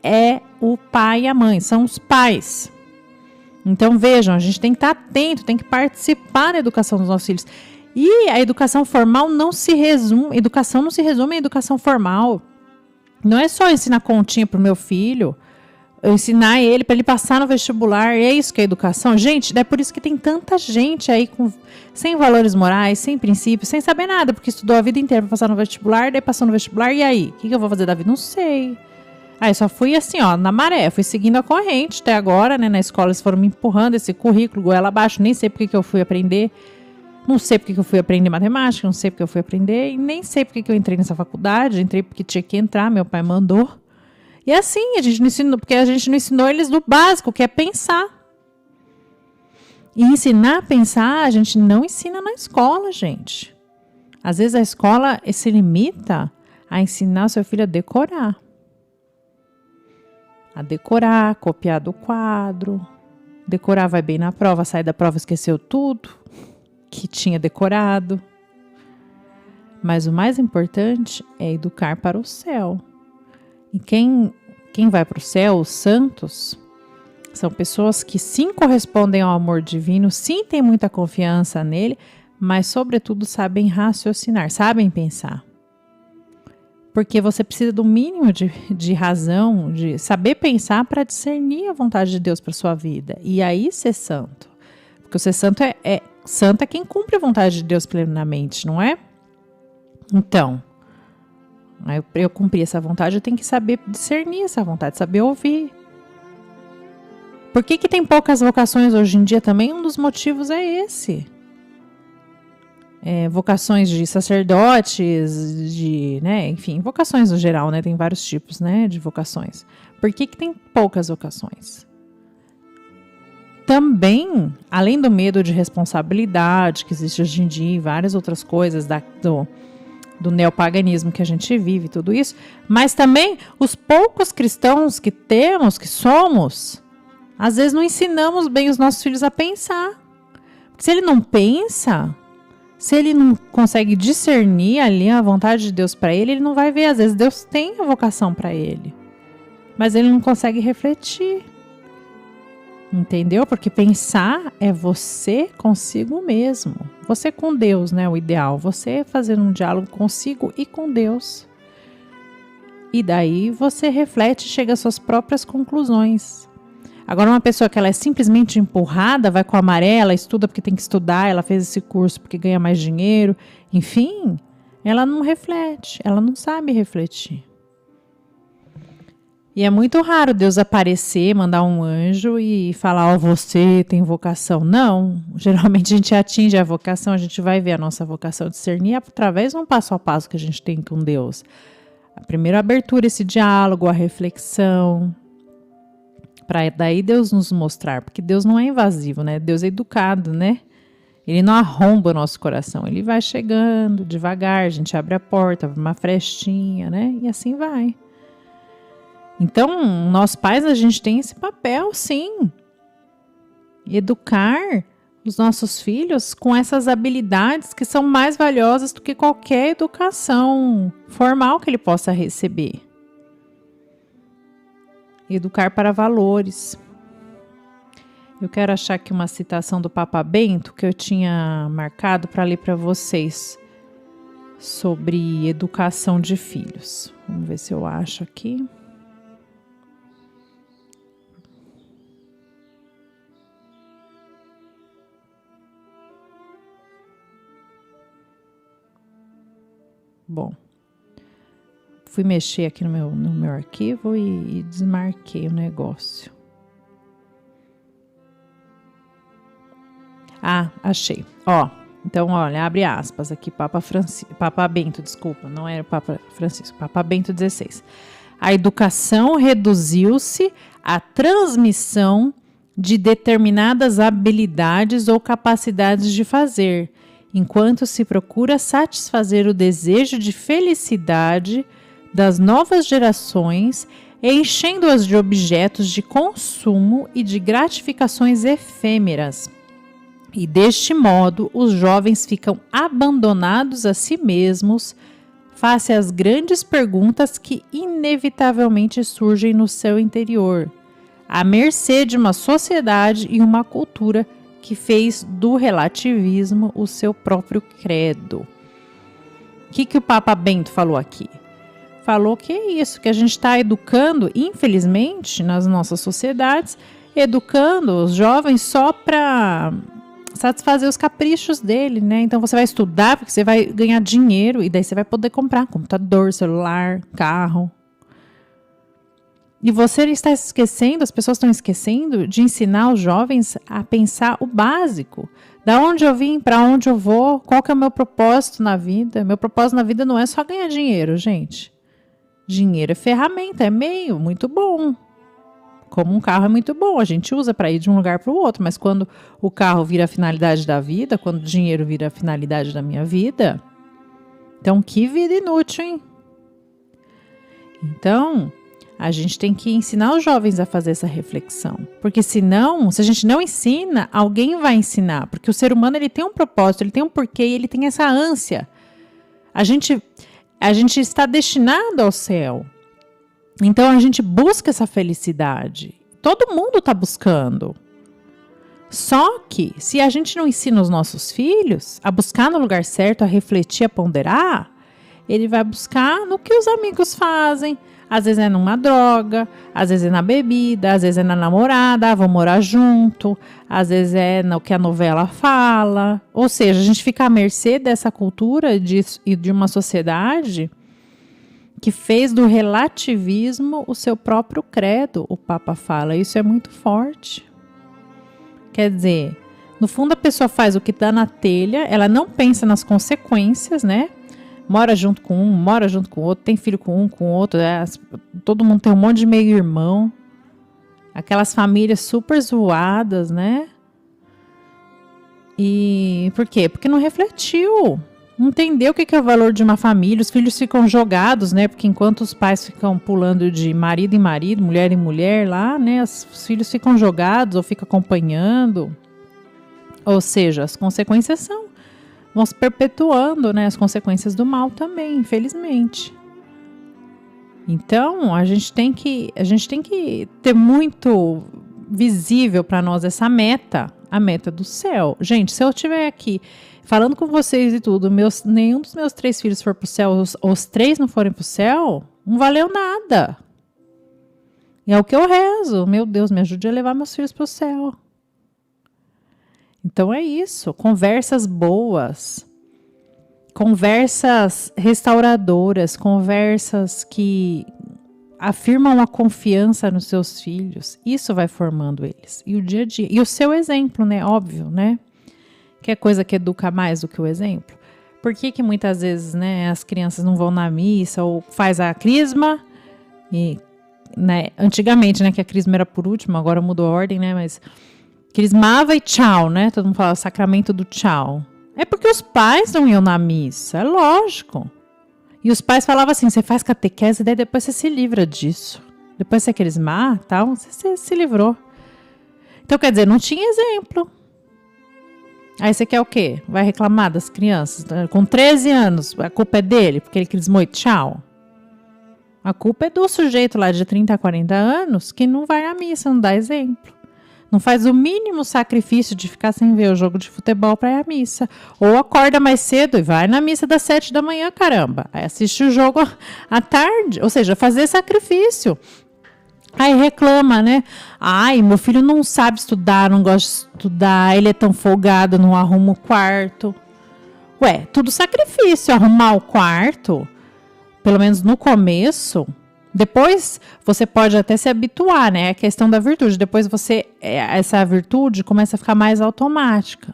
é o pai e a mãe, são os pais. Então, vejam, a gente tem que estar atento, tem que participar da educação dos nossos filhos. E a educação formal educação não se resume à educação formal. Não é só ensinar continha para o meu filho, eu ensinar ele para ele passar no vestibular, é isso que é educação. Gente, é por isso que tem tanta gente aí sem valores morais, sem princípios, sem saber nada, porque estudou a vida inteira para passar no vestibular, daí passou no vestibular, e aí? O que eu vou fazer da vida? Não sei. Aí só fui assim, ó, na maré, fui seguindo a corrente até agora, né? Na escola eles foram me empurrando esse currículo, goela abaixo, nem sei porque que eu fui aprender. Não sei porque que eu fui aprender matemática, não sei porque eu fui aprender, e nem sei porque que eu entrei nessa faculdade, entrei porque tinha que entrar, meu pai mandou. E assim, a gente não ensinou, porque a gente não ensinou eles do básico, que é pensar. E ensinar a pensar, a gente não ensina na escola, gente. Às vezes a escola se limita a ensinar o seu filho a decorar. A decorar, copiar do quadro. Decorar vai bem na prova, sai da prova, esqueceu tudo que tinha decorado. Mas o mais importante é educar para o céu. E quem vai para o céu, os santos, são pessoas que sim correspondem ao amor divino, sim têm muita confiança nele, mas sobretudo sabem raciocinar, sabem pensar. Porque você precisa do mínimo de razão, de saber pensar para discernir a vontade de Deus para sua vida. E aí ser santo. Porque ser santo santo é quem cumpre a vontade de Deus plenamente, não é? Então, eu cumprir essa vontade, eu tenho que saber discernir essa vontade, saber ouvir. Por que tem poucas vocações hoje em dia também? Um dos motivos é esse. Vocações de sacerdotes, né? Enfim, vocações no geral, né? Tem vários tipos, né, de vocações. Por que tem poucas vocações? também, além do medo de responsabilidade que existe hoje em dia e várias outras coisas do neopaganismo que a gente vive, tudo isso, mas também os poucos cristãos que temos, que somos, às vezes não ensinamos bem os nossos filhos a pensar. Porque se ele não pensa, se ele não consegue discernir ali a vontade de Deus para ele não vai ver. Às vezes Deus tem a vocação para ele, mas ele não consegue refletir. Entendeu? Porque pensar é você consigo mesmo. Você com Deus, né? O ideal. Você fazendo um diálogo consigo e com Deus. E daí você reflete e chega às suas próprias conclusões. Agora, uma pessoa que ela é simplesmente empurrada, vai com a maré, ela estuda porque tem que estudar, ela fez esse curso porque ganha mais dinheiro, enfim, ela não reflete, ela não sabe refletir. E é muito raro Deus aparecer, mandar um anjo e falar, você tem vocação. Não, geralmente a gente atinge a vocação, a gente vai ver a nossa vocação, discernir através de um passo a passo que a gente tem com Deus. A primeira abertura, esse diálogo, a reflexão, para daí Deus nos mostrar, porque Deus não é invasivo, né? Deus é educado, né? Ele não arromba o nosso coração, ele vai chegando devagar, a gente abre a porta, abre uma frestinha, né? E assim vai. Então, nós pais, a gente tem esse papel, sim. Educar os nossos filhos com essas habilidades que são mais valiosas do que qualquer educação formal que ele possa receber. Educar para valores. Eu quero achar aqui uma citação do Papa Bento que eu tinha marcado para ler para vocês sobre educação de filhos. Vamos ver se eu acho aqui. Bom, fui mexer aqui no meu arquivo e desmarquei o negócio. Ah, achei. Então, olha, abre aspas aqui, Papa Bento, desculpa, não era Papa Francisco, Papa Bento XVI. A educação reduziu-se à transmissão de determinadas habilidades ou capacidades de fazer, enquanto se procura satisfazer o desejo de felicidade das novas gerações, enchendo-as de objetos de consumo e de gratificações efêmeras. E deste modo, os jovens ficam abandonados a si mesmos face às grandes perguntas que inevitavelmente surgem no seu interior, à mercê de uma sociedade e uma cultura que fez do relativismo o seu próprio credo. O que o Papa Bento falou aqui? Falou que é isso, que a gente está educando, infelizmente, nas nossas sociedades, educando os jovens só para satisfazer os caprichos dele, né? Então você vai estudar porque você vai ganhar dinheiro e daí você vai poder comprar computador, celular, carro. E você está esquecendo, as pessoas estão esquecendo de ensinar os jovens a pensar o básico. Da onde eu vim, para onde eu vou, qual que é o meu propósito na vida. Meu propósito na vida não é só ganhar dinheiro, gente. Dinheiro é ferramenta, é meio, muito bom. Como um carro é muito bom, a gente usa para ir de um lugar para o outro. Mas quando o carro vira a finalidade da vida, quando o dinheiro vira a finalidade da minha vida, então que vida inútil, hein? Então, a gente tem que ensinar os jovens a fazer essa reflexão. Porque senão, se a gente não ensina, alguém vai ensinar. Porque o ser humano ele tem um propósito, ele tem um porquê, ele tem essa ânsia. A gente está destinado ao céu. Então a gente busca essa felicidade. Todo mundo está buscando. Só que se a gente não ensina os nossos filhos a buscar no lugar certo, a refletir, a ponderar, ele vai buscar no que os amigos fazem. Às vezes é numa droga, às vezes é na bebida, às vezes é na namorada, vão morar junto, às vezes é no que a novela fala. Ou seja, a gente fica à mercê dessa cultura e de uma sociedade que fez do relativismo o seu próprio credo, o Papa fala. Isso é muito forte. Quer dizer, no fundo a pessoa faz o que dá na telha, ela não pensa nas consequências, né? Mora junto com um, mora junto com o outro, tem filho com um, com o outro, todo mundo tem um monte de meio-irmão. Aquelas famílias super zoadas, né? E por quê? Porque não refletiu. Não entendeu o que é o valor de uma família. Os filhos ficam jogados, né? Porque enquanto os pais ficam pulando de marido em marido, mulher em mulher lá, né? Os filhos ficam jogados ou ficam acompanhando. Ou seja, as consequências vão se perpetuando, né? As consequências do mal também, infelizmente. Então, a gente tem que ter muito visível para nós essa meta, a meta do céu. Gente, se eu estiver aqui falando com vocês e tudo, nenhum dos meus 3 filhos for pro céu, os 3 não forem pro céu, não valeu nada. E é o que eu rezo. Meu Deus, me ajude a levar meus filhos pro céu. Então é isso. Conversas boas. Conversas restauradoras. Conversas que afirmam a confiança nos seus filhos. Isso vai formando eles. E o dia a dia. E o seu exemplo, né? Óbvio, né? Que é coisa que educa mais do que o exemplo. Por que muitas vezes, né, as crianças não vão na missa ou faz a crisma? E, né, antigamente, né, que a crisma era por último, agora mudou a ordem, né? Mas crismava e tchau, né? Todo mundo fala sacramento do tchau. É porque os pais não iam na missa, é lógico. E os pais falavam assim, você faz catequese, daí depois você se livra disso. Depois você crismar, tal, você se livrou. Então, quer dizer, não tinha exemplo. Aí você quer o quê? Vai reclamar das crianças? Com 13 anos, a culpa é dele, porque ele crismou e tchau. A culpa é do sujeito lá de 30 a 40 anos que não vai à missa, não dá exemplo. Não faz o mínimo sacrifício de ficar sem ver o jogo de futebol para ir à missa. Ou acorda mais cedo e vai na missa das 7 da manhã, caramba. Aí assiste o jogo à tarde. Ou seja, fazer sacrifício. Aí reclama, né? Ai, meu filho não sabe estudar, não gosta de estudar, ele é tão folgado, não arruma o quarto. Ué, tudo sacrifício, arrumar o quarto, pelo menos no começo. Depois você pode até se habituar, né? É a questão da virtude. Depois essa virtude começa a ficar mais automática.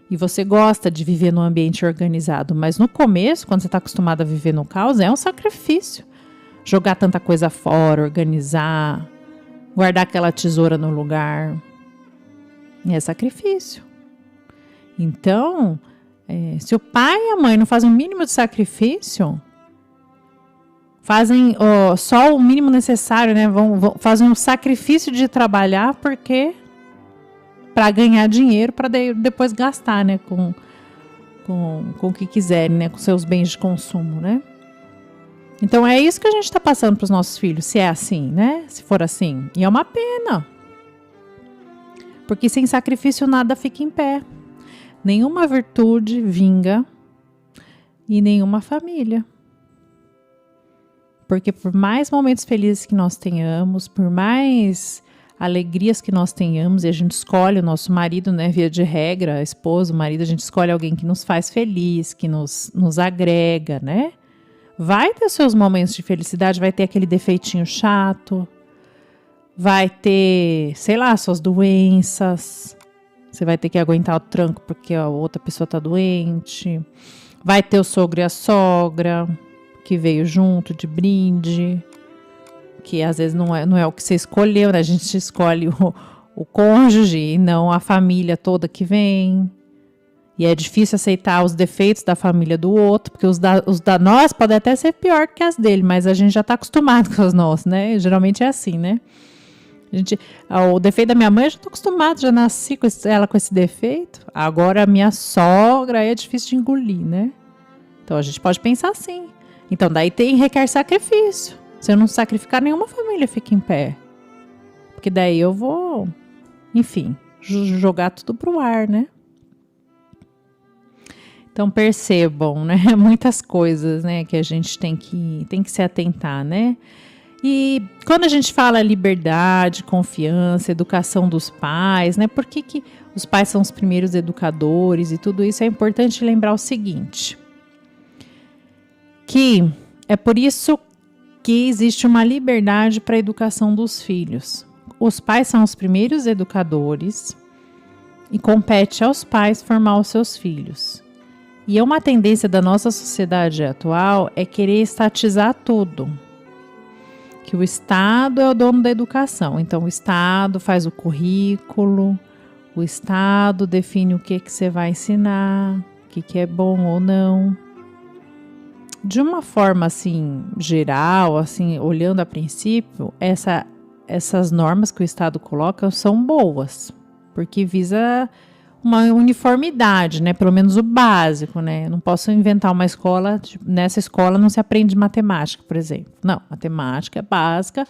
E você gosta de viver num ambiente organizado. Mas no começo, quando você está acostumado a viver no caos, é um sacrifício. Jogar tanta coisa fora, organizar, guardar aquela tesoura no lugar. É sacrifício. Então, se o pai e a mãe não fazem o mínimo de sacrifício, fazem só o mínimo necessário, né? Fazem um sacrifício de trabalhar para ganhar dinheiro, para depois gastar, né? Com o que quiserem, né? Com seus bens de consumo, né? Então é isso que a gente está passando para os nossos filhos, se é assim, né? Se for assim. E é uma pena. Porque sem sacrifício nada fica em pé. Nenhuma virtude vinga e nenhuma família. Porque por mais momentos felizes que nós tenhamos, por mais alegrias que nós tenhamos, e a gente escolhe o nosso marido, né, via de regra, a esposa, o marido, a gente escolhe alguém que nos faz feliz, que nos agrega, né? Vai ter seus momentos de felicidade, vai ter aquele defeitinho chato, vai ter, sei lá, suas doenças, você vai ter que aguentar o tranco porque a outra pessoa tá doente, vai ter o sogro e a sogra, que veio junto de brinde, que às vezes não é o que você escolheu, né? A gente escolhe o cônjuge e não a família toda que vem. E é difícil aceitar os defeitos da família do outro, porque os da nós podem até ser pior que as dele, mas a gente já está acostumado com os nossos, né? Geralmente é assim, né? O defeito da minha mãe, eu já estou acostumado, já nasci com ela com esse defeito. Agora a minha sogra é difícil de engolir, né? Então a gente pode pensar assim. Então daí requer sacrifício. Se eu não sacrificar, nenhuma família fica em pé. Porque daí eu vou, enfim, jogar tudo pro ar, né? Então percebam, né? Muitas coisas, né, que a gente tem que se atentar, né? E quando a gente fala liberdade, confiança, educação dos pais, né? Por que os pais são os primeiros educadores e tudo isso? É importante lembrar o seguinte, que é por isso que existe uma liberdade para a educação dos filhos. Os pais são os primeiros educadores e compete aos pais formar os seus filhos. E é uma tendência da nossa sociedade atual é querer estatizar tudo. Que que o Estado é o dono da educação. Então, o Estado faz o currículo, o Estado define o que você vai ensinar, o que é bom ou não. De uma forma, assim, geral, assim, olhando a princípio, essas normas que o Estado coloca são boas, porque visa uma uniformidade, né? Pelo menos o básico, né? Eu não posso inventar uma escola, tipo, nessa escola não se aprende matemática, por exemplo. Não, matemática é básica.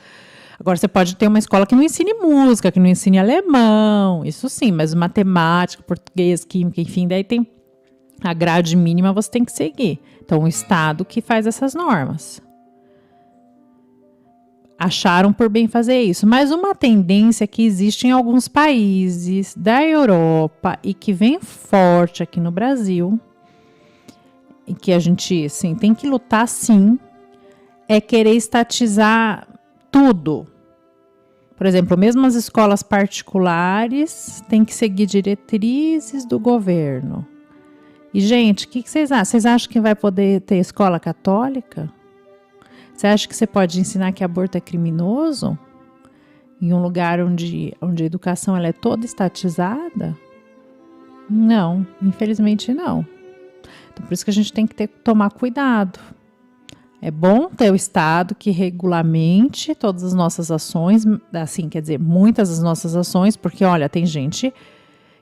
Agora, você pode ter uma escola que não ensine música, que não ensine alemão, isso sim, mas matemática, português, química, enfim, daí tem a grade mínima, você tem que seguir. Então, o Estado que faz essas normas. Acharam por bem fazer isso, mas uma tendência que existe em alguns países da Europa e que vem forte aqui no Brasil, e que a gente, assim, tem que lutar, sim, é querer estatizar tudo. Por exemplo, mesmo as escolas particulares têm que seguir diretrizes do governo. E, gente, o que vocês acham? Vocês acham que vai poder ter escola católica? Você acha que você pode ensinar que aborto é criminoso? Em um lugar onde a educação ela é toda estatizada? Não, infelizmente não. Então, por isso que a gente tem que tomar cuidado. É bom ter o Estado que regulamente todas as nossas ações, assim, quer dizer, muitas das nossas ações, porque, olha, tem gente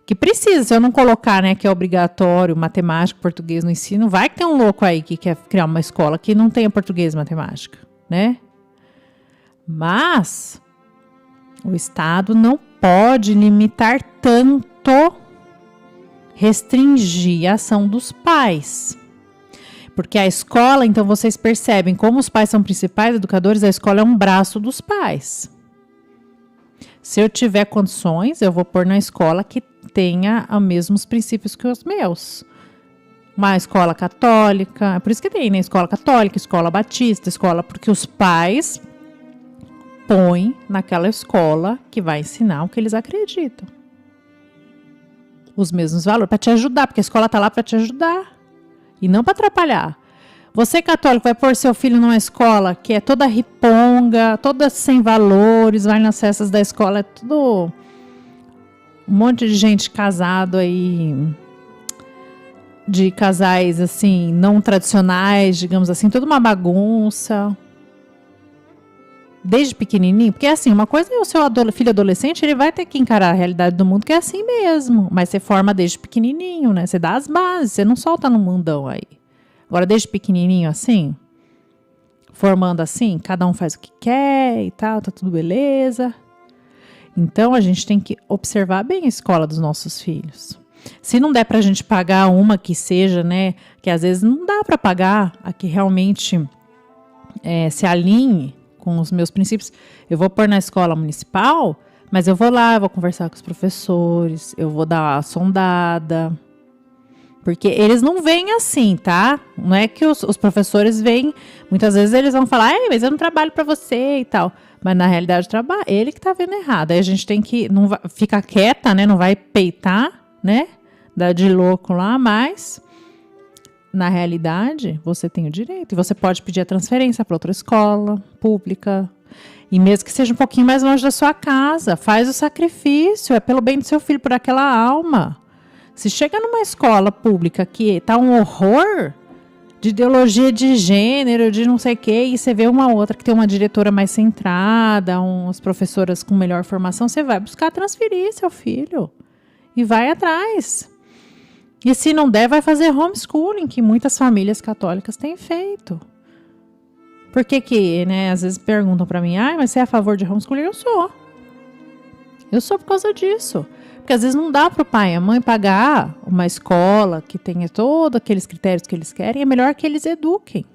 que precisa, se eu não colocar, né, que é obrigatório matemática, português no ensino, vai que tem um louco aí que quer criar uma escola que não tenha português e matemática, né? Mas o Estado não pode limitar tanto, restringir a ação dos pais. Porque a escola, então vocês percebem, como os pais são principais educadores, a escola é um braço dos pais. Se eu tiver condições, eu vou pôr na escola que tenha os mesmos princípios que os meus. Uma escola católica, é por isso que tem, né? Escola católica, escola batista, escola, porque os pais põem naquela escola que vai ensinar o que eles acreditam. Os mesmos valores, para te ajudar, porque a escola está lá para te ajudar e não para atrapalhar. Você, católico, vai pôr seu filho numa escola que é toda riponga, toda sem valores, vai nas festas da escola, é tudo um monte de gente casado aí, de casais, assim, não tradicionais, digamos assim, toda uma bagunça. Desde pequenininho, porque assim, uma coisa é o seu filho adolescente, ele vai ter que encarar a realidade do mundo, que é assim mesmo, mas você forma desde pequenininho, né? Você dá as bases, você não solta no mundão aí. Agora, desde pequenininho assim, formando assim, cada um faz o que quer e tal, tá tudo beleza. Então, a gente tem que observar bem a escola dos nossos filhos. Se não der pra gente pagar uma que seja, né, que às vezes não dá pra pagar, a que realmente se alinhe com os meus princípios, eu vou pôr na escola municipal, mas eu vou lá, eu vou conversar com os professores, eu vou dar uma sondada. Porque eles não veem assim, tá? Não é que os professores veem, muitas vezes eles vão falar, mas eu não trabalho para você e tal. Mas na realidade, ele que tá vendo errado. Aí a gente tem que ficar quieta, né? Não vai peitar, né? Dar de louco lá, mas na realidade, você tem o direito. E você pode pedir a transferência para outra escola pública. E mesmo que seja um pouquinho mais longe da sua casa, faz o sacrifício. É pelo bem do seu filho, por aquela alma. Se chega numa escola pública que tá um horror de ideologia de gênero, de não sei o quê, e você vê uma outra que tem uma diretora mais centrada, umas professoras com melhor formação, você vai buscar transferir seu filho e vai atrás. E se não der, vai fazer homeschooling, que muitas famílias católicas têm feito. Por que, né, às vezes perguntam para mim, mas você é a favor de homeschooling? Eu sou. Eu sou por causa disso. Porque às vezes não dá para o pai e a mãe pagar uma escola que tenha todos aqueles critérios que eles querem, é melhor que eles eduquem.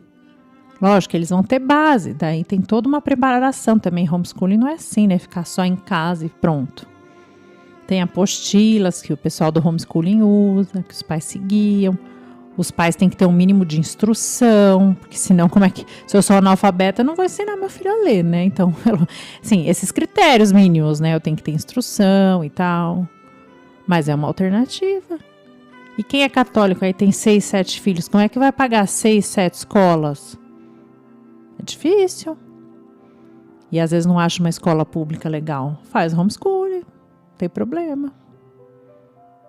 Lógico que eles vão ter base, daí tem toda uma preparação também. Homeschooling não é assim, né? Ficar só em casa e pronto. Tem apostilas que o pessoal do homeschooling usa, que os pais seguiam. Os pais têm que ter um mínimo de instrução, porque senão como é que... Se eu sou analfabeta, eu não vou ensinar meu filho a ler, né? Então, assim, esses critérios mínimos, né? Eu tenho que ter instrução e tal. Mas é uma alternativa. E quem é católico aí tem 6, 7 filhos, como é que vai pagar 6, 7 escolas? É difícil. e às vezes não acha uma escola pública legal, faz homeschooling, não tem problema,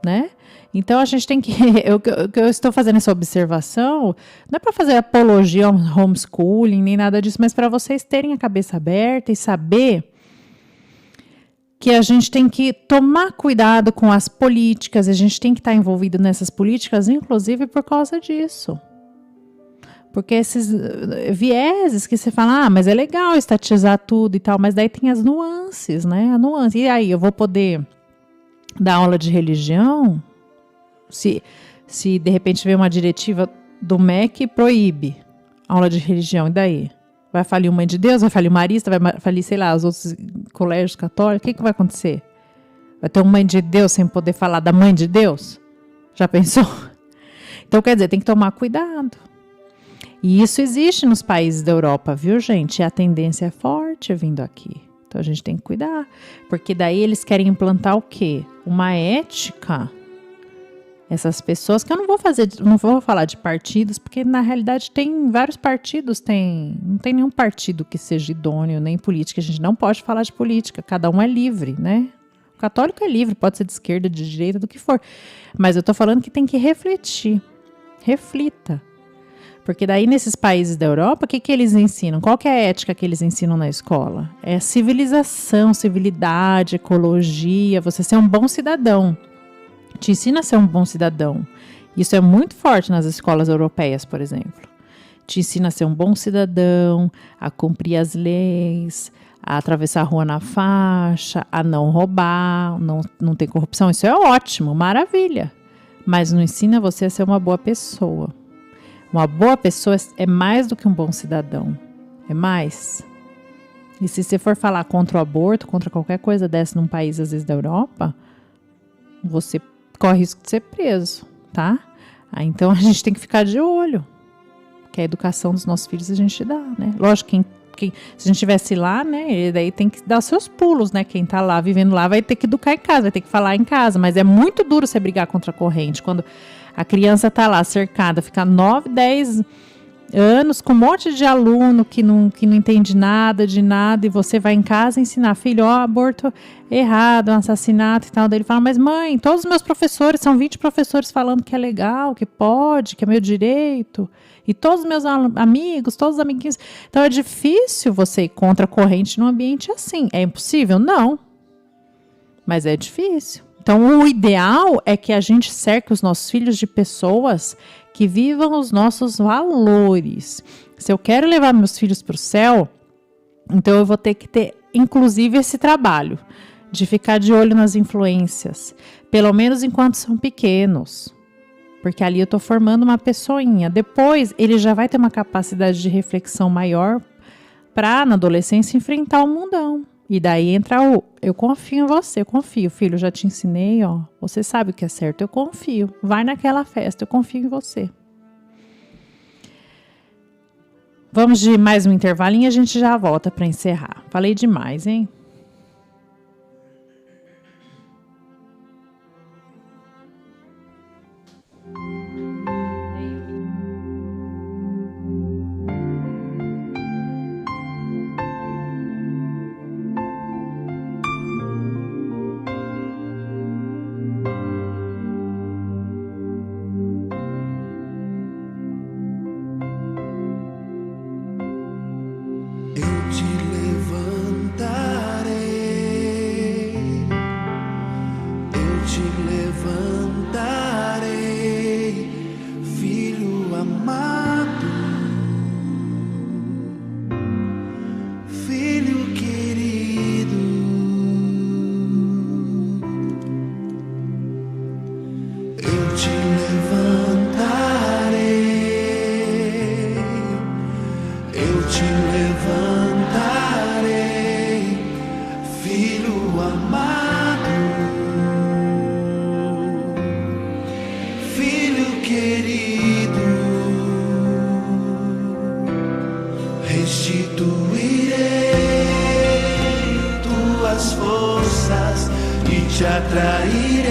né? Então a gente tem que, eu estou fazendo essa observação, não é para fazer apologia ao homeschooling, nem nada disso, mas para vocês terem a cabeça aberta e saber que a gente tem que tomar cuidado com as políticas, a gente tem que estar envolvido nessas políticas, inclusive por causa disso. Porque esses vieses que você fala, mas é legal estatizar tudo e tal, mas daí tem as nuances, né? A nuance. E aí, eu vou poder dar aula de religião? Se de repente vem uma diretiva do MEC e proíbe aula de religião, e daí? Vai falir o Mãe de Deus? Vai falir o Marista? Vai falir, sei lá, os outros colégios católicos? O que vai acontecer? Vai ter uma Mãe de Deus sem poder falar da Mãe de Deus? Já pensou? Então, quer dizer, tem que tomar cuidado. E isso existe nos países da Europa, viu, gente? E a tendência é forte vindo aqui. Então, a gente tem que cuidar. Porque daí eles querem implantar o quê? Uma ética. Essas pessoas, que eu não vou falar de partidos, porque na realidade tem vários partidos, não tem nenhum partido que seja idôneo, nem política. A gente não pode falar de política, cada um é livre, né? O católico é livre, pode ser de esquerda, de direita, do que for. Mas eu tô falando que tem que refletir. Reflita. Porque daí nesses países da Europa, o que eles ensinam? Qual que é a ética que eles ensinam na escola? É civilização, civilidade, ecologia, você ser um bom cidadão. Te ensina a ser um bom cidadão. Isso é muito forte nas escolas europeias, por exemplo. Te ensina a ser um bom cidadão, a cumprir as leis, a atravessar a rua na faixa, a não roubar, não ter corrupção. Isso é ótimo, maravilha. Mas não ensina você a ser uma boa pessoa. Uma boa pessoa é mais do que um bom cidadão. É mais. E se você for falar contra o aborto, contra qualquer coisa dessa num país, às vezes, da Europa, você corre risco de ser preso, tá? Então a gente tem que ficar de olho, que a educação dos nossos filhos a gente dá, né? Lógico, se a gente estivesse lá, né, daí tem que dar seus pulos, né? Quem tá lá, vivendo lá, vai ter que educar em casa, vai ter que falar em casa, mas é muito duro você brigar contra a corrente, quando a criança tá lá cercada, fica 9, 10 anos com um monte de aluno que não entende nada de nada, e você vai em casa ensinar, filho, aborto errado, assassinato e tal. Daí ele fala, mas mãe, todos os meus professores, são 20 professores falando que é legal, que pode, que é meu direito, e todos os meus amigos, todos os amiguinhos. Então é difícil você ir contra a corrente num ambiente assim. É impossível? Não. Mas é difícil. Então o ideal é que a gente cerque os nossos filhos de pessoas que vivam os nossos valores. Se eu quero levar meus filhos para o céu, então eu vou ter que ter, inclusive, esse trabalho de ficar de olho nas influências, pelo menos enquanto são pequenos, porque ali eu estou formando uma pessoinha. Depois, ele já vai ter uma capacidade de reflexão maior para, na adolescência, enfrentar o mundão. E daí entra eu confio em você, eu confio, filho, eu já te ensinei, ó, você sabe o que é certo, eu confio, vai naquela festa, eu confio em você. Vamos de mais um intervalinho e a gente já volta para encerrar. Falei demais, hein? te atrairei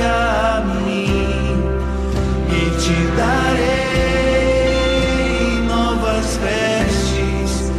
a mim e te darei novas vestes,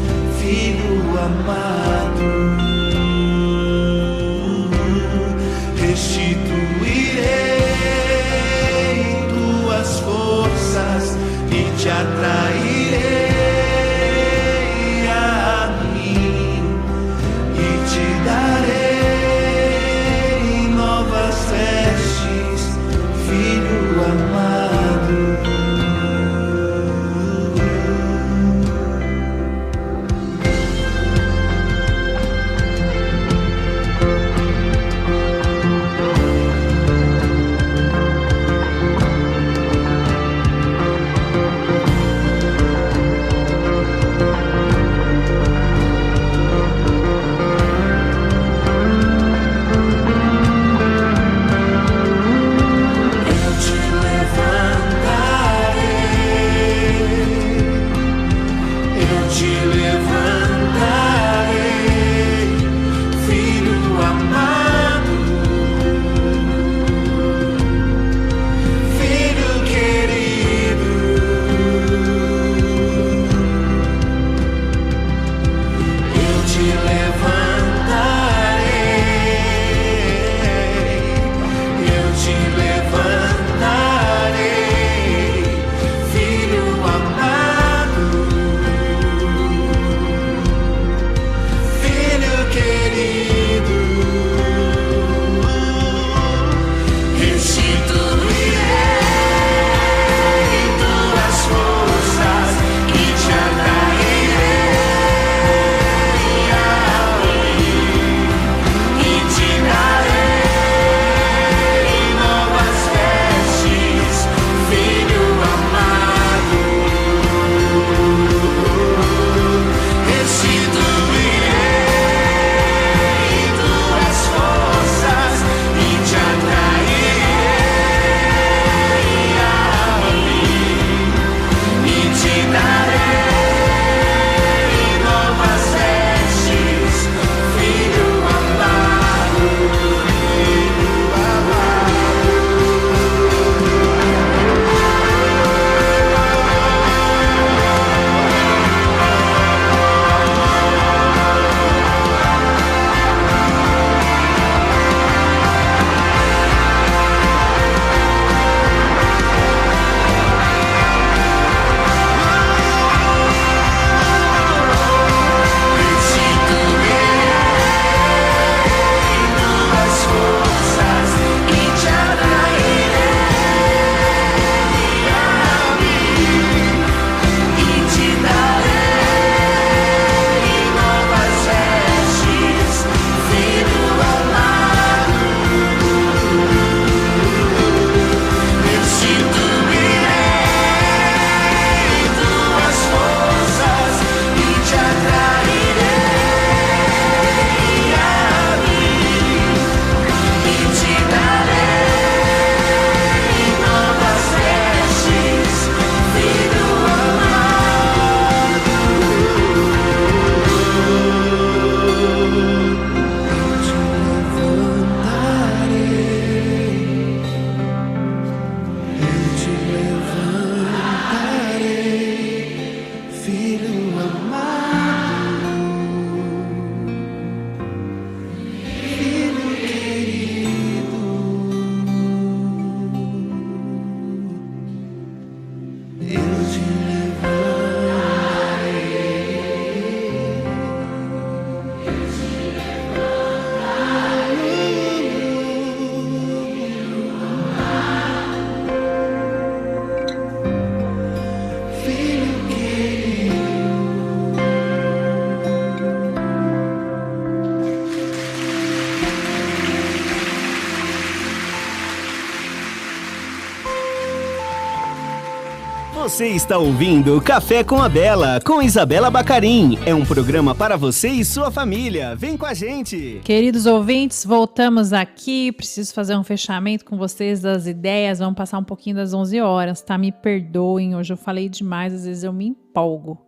Você está ouvindo Café com a Bela, com Isabela Bacarin. É um programa para você e sua família. Vem com a gente. Queridos ouvintes, voltamos aqui. Preciso fazer um fechamento com vocês das ideias. Vamos passar um pouquinho das 11 horas, tá? Me perdoem, hoje eu falei demais, às vezes eu me empolgo.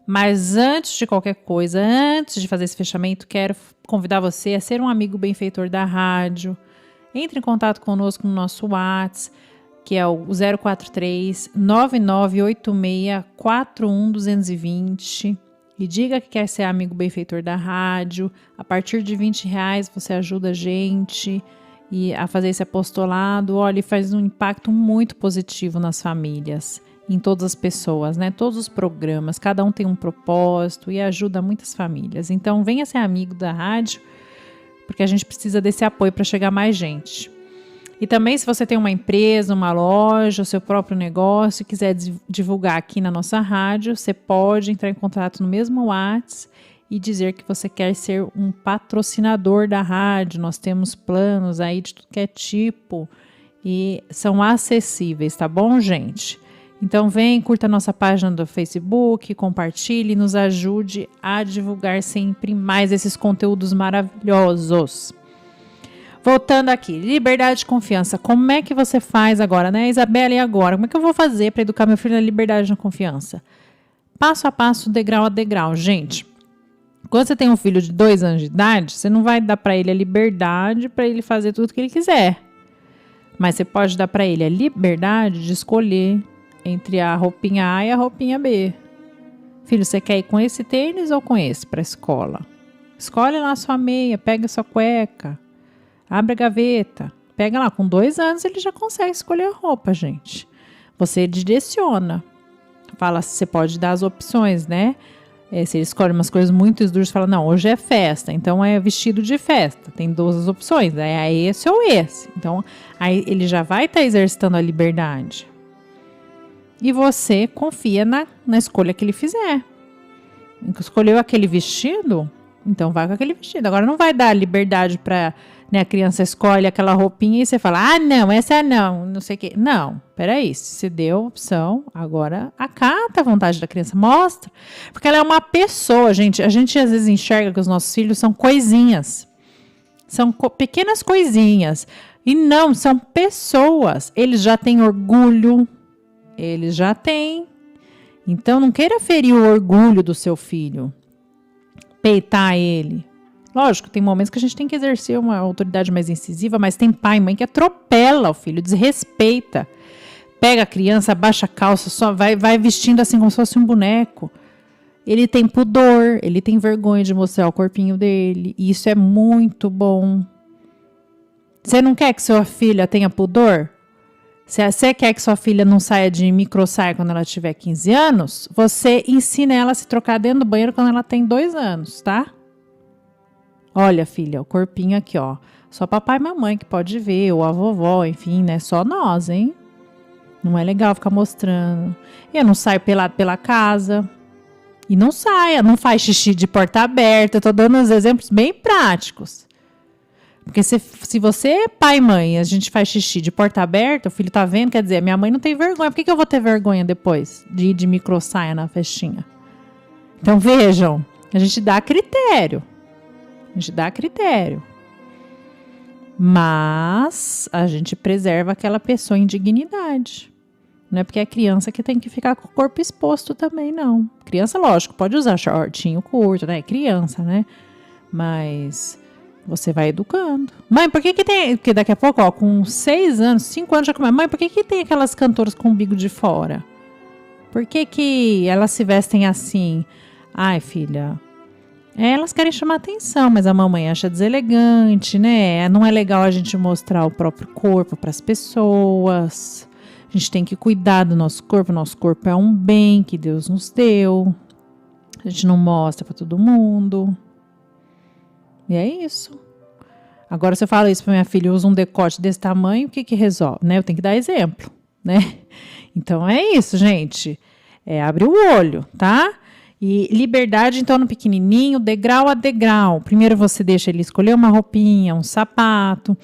Mas antes de qualquer coisa, antes de fazer esse fechamento, quero convidar você a ser um amigo benfeitor da rádio. Entre em contato conosco no nosso WhatsApp, que é o 043-9986-41220, e diga que quer ser amigo benfeitor da rádio. A partir de R$20 você ajuda a gente a fazer esse apostolado. Olha, faz um impacto muito positivo nas famílias, em todas as pessoas, né? Todos os programas, cada um tem um propósito e ajuda muitas famílias. Então venha ser amigo da rádio, porque a gente precisa desse apoio para chegar mais gente. E também, se você tem uma empresa, uma loja, o seu próprio negócio, e quiser divulgar aqui na nossa rádio, você pode entrar em contato no mesmo WhatsApp e dizer que você quer ser um patrocinador da rádio. Nós temos planos aí de tudo que é tipo e são acessíveis, tá bom, gente? Então vem, curta a nossa página do Facebook, compartilhe e nos ajude a divulgar sempre mais esses conteúdos maravilhosos. Voltando aqui, liberdade e confiança. Como é que você faz agora, né, Isabela? E agora? Como é que eu vou fazer para educar meu filho na liberdade e na confiança? Passo a passo, degrau a degrau. Gente, quando você tem um filho de 2 anos de idade, você não vai dar para ele a liberdade para ele fazer tudo que ele quiser. Mas você pode dar para ele a liberdade de escolher entre a roupinha A e a roupinha B. Filho, você quer ir com esse tênis ou com esse para a escola? Escolhe lá a sua meia, pega a sua cueca. Abre a gaveta, pega lá, com 2 anos ele já consegue escolher a roupa, gente. Você direciona, fala, você pode dar as opções, né? Se ele escolhe umas coisas muito esduras, fala, não, hoje é festa, então é vestido de festa, tem 2 opções, é esse ou esse. Então, aí ele já vai estar exercitando a liberdade. E você confia na escolha que ele fizer. Escolheu aquele vestido? Então vai com aquele vestido. Agora não vai dar liberdade para, né, a criança escolhe aquela roupinha e você fala, ah, não, essa não sei o quê. Não, peraí, se você deu a opção, agora acata a vontade da criança, mostra. Porque ela é uma pessoa, gente. A gente às vezes enxerga que os nossos filhos são coisinhas. São pequenas coisinhas. E não, são pessoas. Eles já têm orgulho. Eles já têm. Então não queira ferir o orgulho do seu filho. Peitar ele. Lógico, tem momentos que a gente tem que exercer uma autoridade mais incisiva, mas tem pai e mãe que atropela o filho, desrespeita. Pega a criança, abaixa a calça, só vai vestindo assim como se fosse um boneco. Ele tem pudor, ele tem vergonha de mostrar o corpinho dele. E isso é muito bom. Você não quer que sua filha tenha pudor? Se você quer que sua filha não saia de microsaia quando ela tiver 15 anos, você ensina ela a se trocar dentro do banheiro quando ela tem 2 anos, tá? Olha, filha, o corpinho aqui, ó. Só papai e mamãe que pode ver, ou a vovó, enfim, né? Só nós, hein? Não é legal ficar mostrando. Eu não saio pela casa. E não saia, não faz xixi de porta aberta. Eu tô dando uns exemplos bem práticos. Porque se você, pai e mãe, a gente faz xixi de porta aberta, o filho tá vendo, quer dizer, minha mãe não tem vergonha. Por que eu vou ter vergonha depois de ir de microsaia na festinha? Então vejam, a gente dá critério. A gente dá critério. Mas a gente preserva aquela pessoa em dignidade. Não é porque é criança que tem que ficar com o corpo exposto também, não. Criança, lógico, pode usar shortinho curto, né? Criança, né? Mas você vai educando. Mãe, por que tem... Porque daqui a pouco, ó, com 6 anos, 5 anos já começa. Mãe, por que tem aquelas cantoras com o umbigo de fora? Por que elas se vestem assim? Ai, filha, elas querem chamar atenção, mas a mamãe acha deselegante, né? Não é legal a gente mostrar o próprio corpo para as pessoas. A gente tem que cuidar do nosso corpo. Nosso corpo é um bem que Deus nos deu. A gente não mostra para todo mundo. E é isso. Agora, se eu falo isso para minha filha, usa um decote desse tamanho, o que resolve? Né? Eu tenho que dar exemplo, né? Então, é isso, gente. Abre o olho, tá? E liberdade, então, no pequenininho, degrau a degrau. Primeiro você deixa ele escolher uma roupinha, um sapato.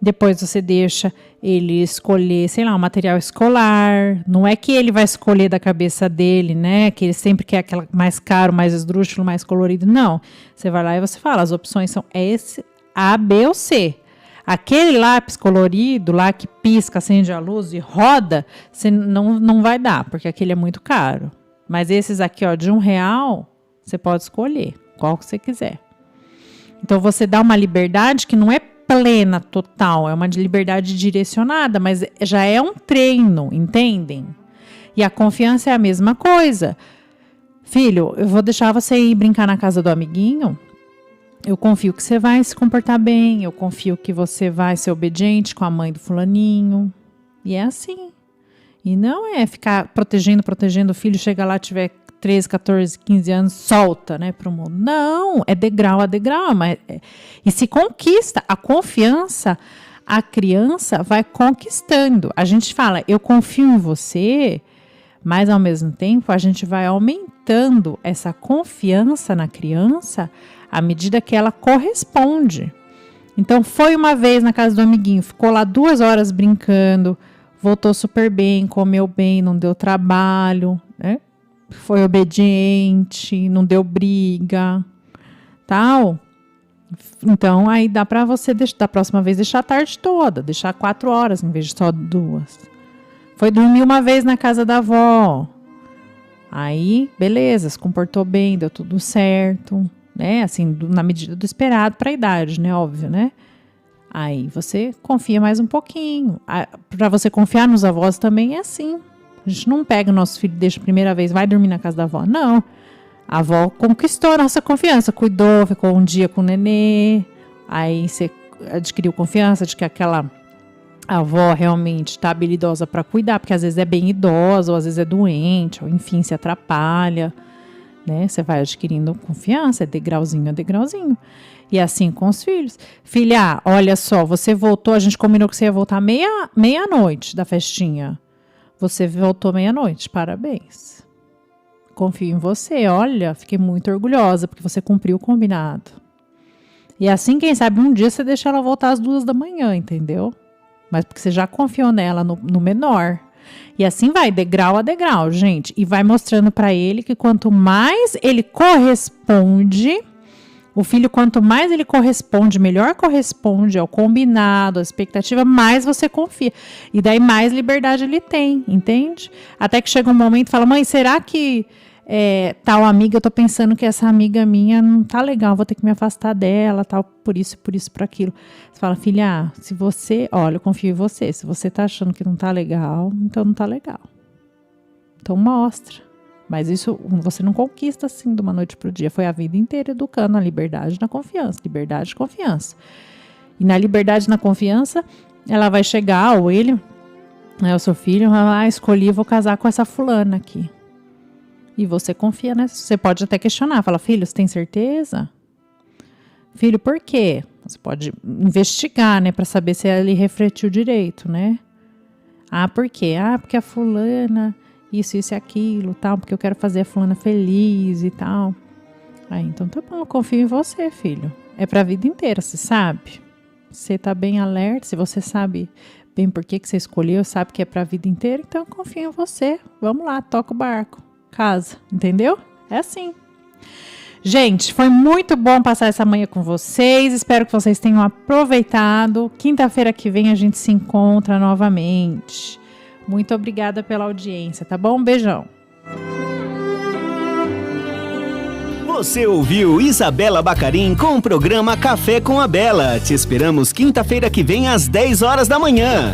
Depois você deixa ele escolher, sei lá, um material escolar. Não é que ele vai escolher da cabeça dele, né? Que ele sempre quer aquela mais caro, mais esdrúxulo, mais colorido. Não. Você vai lá e você fala, as opções são esse, A, B ou C. Aquele lápis colorido lá que pisca, acende a luz e roda, você não vai dar, porque aquele é muito caro. Mas esses aqui, ó, de R$1, você pode escolher qual que você quiser. Então, você dá uma liberdade que não é plena, total, é uma liberdade direcionada, mas já é um treino, entendem? E a confiança é a mesma coisa. Filho, eu vou deixar você ir brincar na casa do amiguinho, eu confio que você vai se comportar bem, eu confio que você vai ser obediente com a mãe do fulaninho, e é assim. E não é ficar protegendo o filho, chega lá, tiver 13, 14, 15 anos, solta, né, pro mundo. Não, é degrau a degrau, e se conquista a confiança, a criança vai conquistando. A gente fala, eu confio em você, mas ao mesmo tempo a gente vai aumentando essa confiança na criança à medida que ela corresponde. Então, foi uma vez na casa do amiguinho, ficou lá 2 horas brincando, voltou super bem, comeu bem, não deu trabalho, né? Foi obediente, não deu briga, tal. Então, aí dá para você, da próxima vez, deixar a tarde toda, deixar 4 horas em vez de só 2. Foi dormir uma vez na casa da avó. Aí, beleza, se comportou bem, deu tudo certo, né? Assim, na medida do esperado para a idade, né? Óbvio, né? Aí você confia mais um pouquinho. Para você confiar nos avós também é assim. A gente não pega o nosso filho, deixa a primeira vez, vai dormir na casa da avó. Não. A avó conquistou a nossa confiança, cuidou, ficou um dia com o nenê. Aí você adquiriu confiança de que aquela avó realmente está habilidosa para cuidar, porque às vezes é bem idosa, ou às vezes é doente, ou enfim, se atrapalha. Né? Você vai adquirindo confiança, é degrauzinho a degrauzinho. E assim com os filhos. Filha, olha só, você voltou, a gente combinou que você ia voltar meia-noite da festinha. Você voltou meia-noite, parabéns. Confio em você, olha, fiquei muito orgulhosa, porque você cumpriu o combinado. E assim, quem sabe, um dia você deixa ela voltar às 2 da manhã, entendeu? Mas porque você já confiou nela no menor. E assim vai, degrau a degrau, gente. E vai mostrando para ele que quanto mais ele corresponde, o filho, quanto mais ele corresponde, melhor corresponde ao combinado, à expectativa, mais você confia. E daí mais liberdade ele tem, entende? Até que chega um momento e fala, mãe, será que tal amiga, eu tô pensando que essa amiga minha não tá legal, vou ter que me afastar dela, tal, por isso, por aquilo. Você fala, filha, se você, olha, eu confio em você, se você tá achando que não tá legal, então não tá legal. Então mostra. Mas isso você não conquista assim de uma noite para o dia. Foi a vida inteira educando a liberdade na confiança. Liberdade e confiança. E na liberdade e na confiança, ela vai chegar, ou ele, né, o seu filho, escolhi, vou casar com essa fulana aqui. E você confia nessa. Você pode até questionar. Fala, filho, você tem certeza? Filho, por quê? Você pode investigar, né, para saber se ele refletiu direito, né? Por quê? Porque a fulana... isso e aquilo, tal, porque eu quero fazer a fulana feliz e tal. Então tá bom, eu confio em você, filho. É pra vida inteira, você sabe? Você tá bem alerta, se você sabe bem por que você escolheu, sabe que é pra vida inteira, então eu confio em você. Vamos lá, toca o barco, casa, entendeu? É assim. Gente, foi muito bom passar essa manhã com vocês. Espero que vocês tenham aproveitado. Quinta-feira que vem a gente se encontra novamente. Muito obrigada pela audiência, tá bom? Um beijão. Você ouviu Isabela Bacarin com o programa Café com a Bela. Te esperamos quinta-feira que vem às 10 horas da manhã.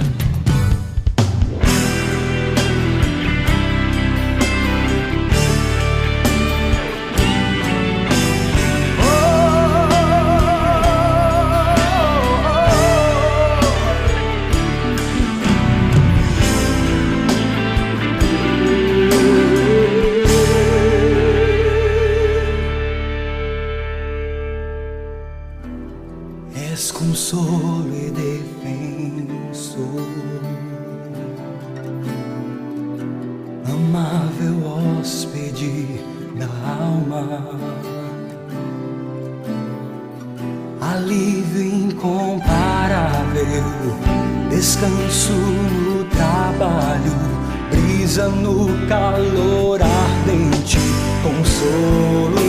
És consolo e defensor, amável hóspede da alma, alívio incomparável, descanso no trabalho, brisa no calor ardente, consolo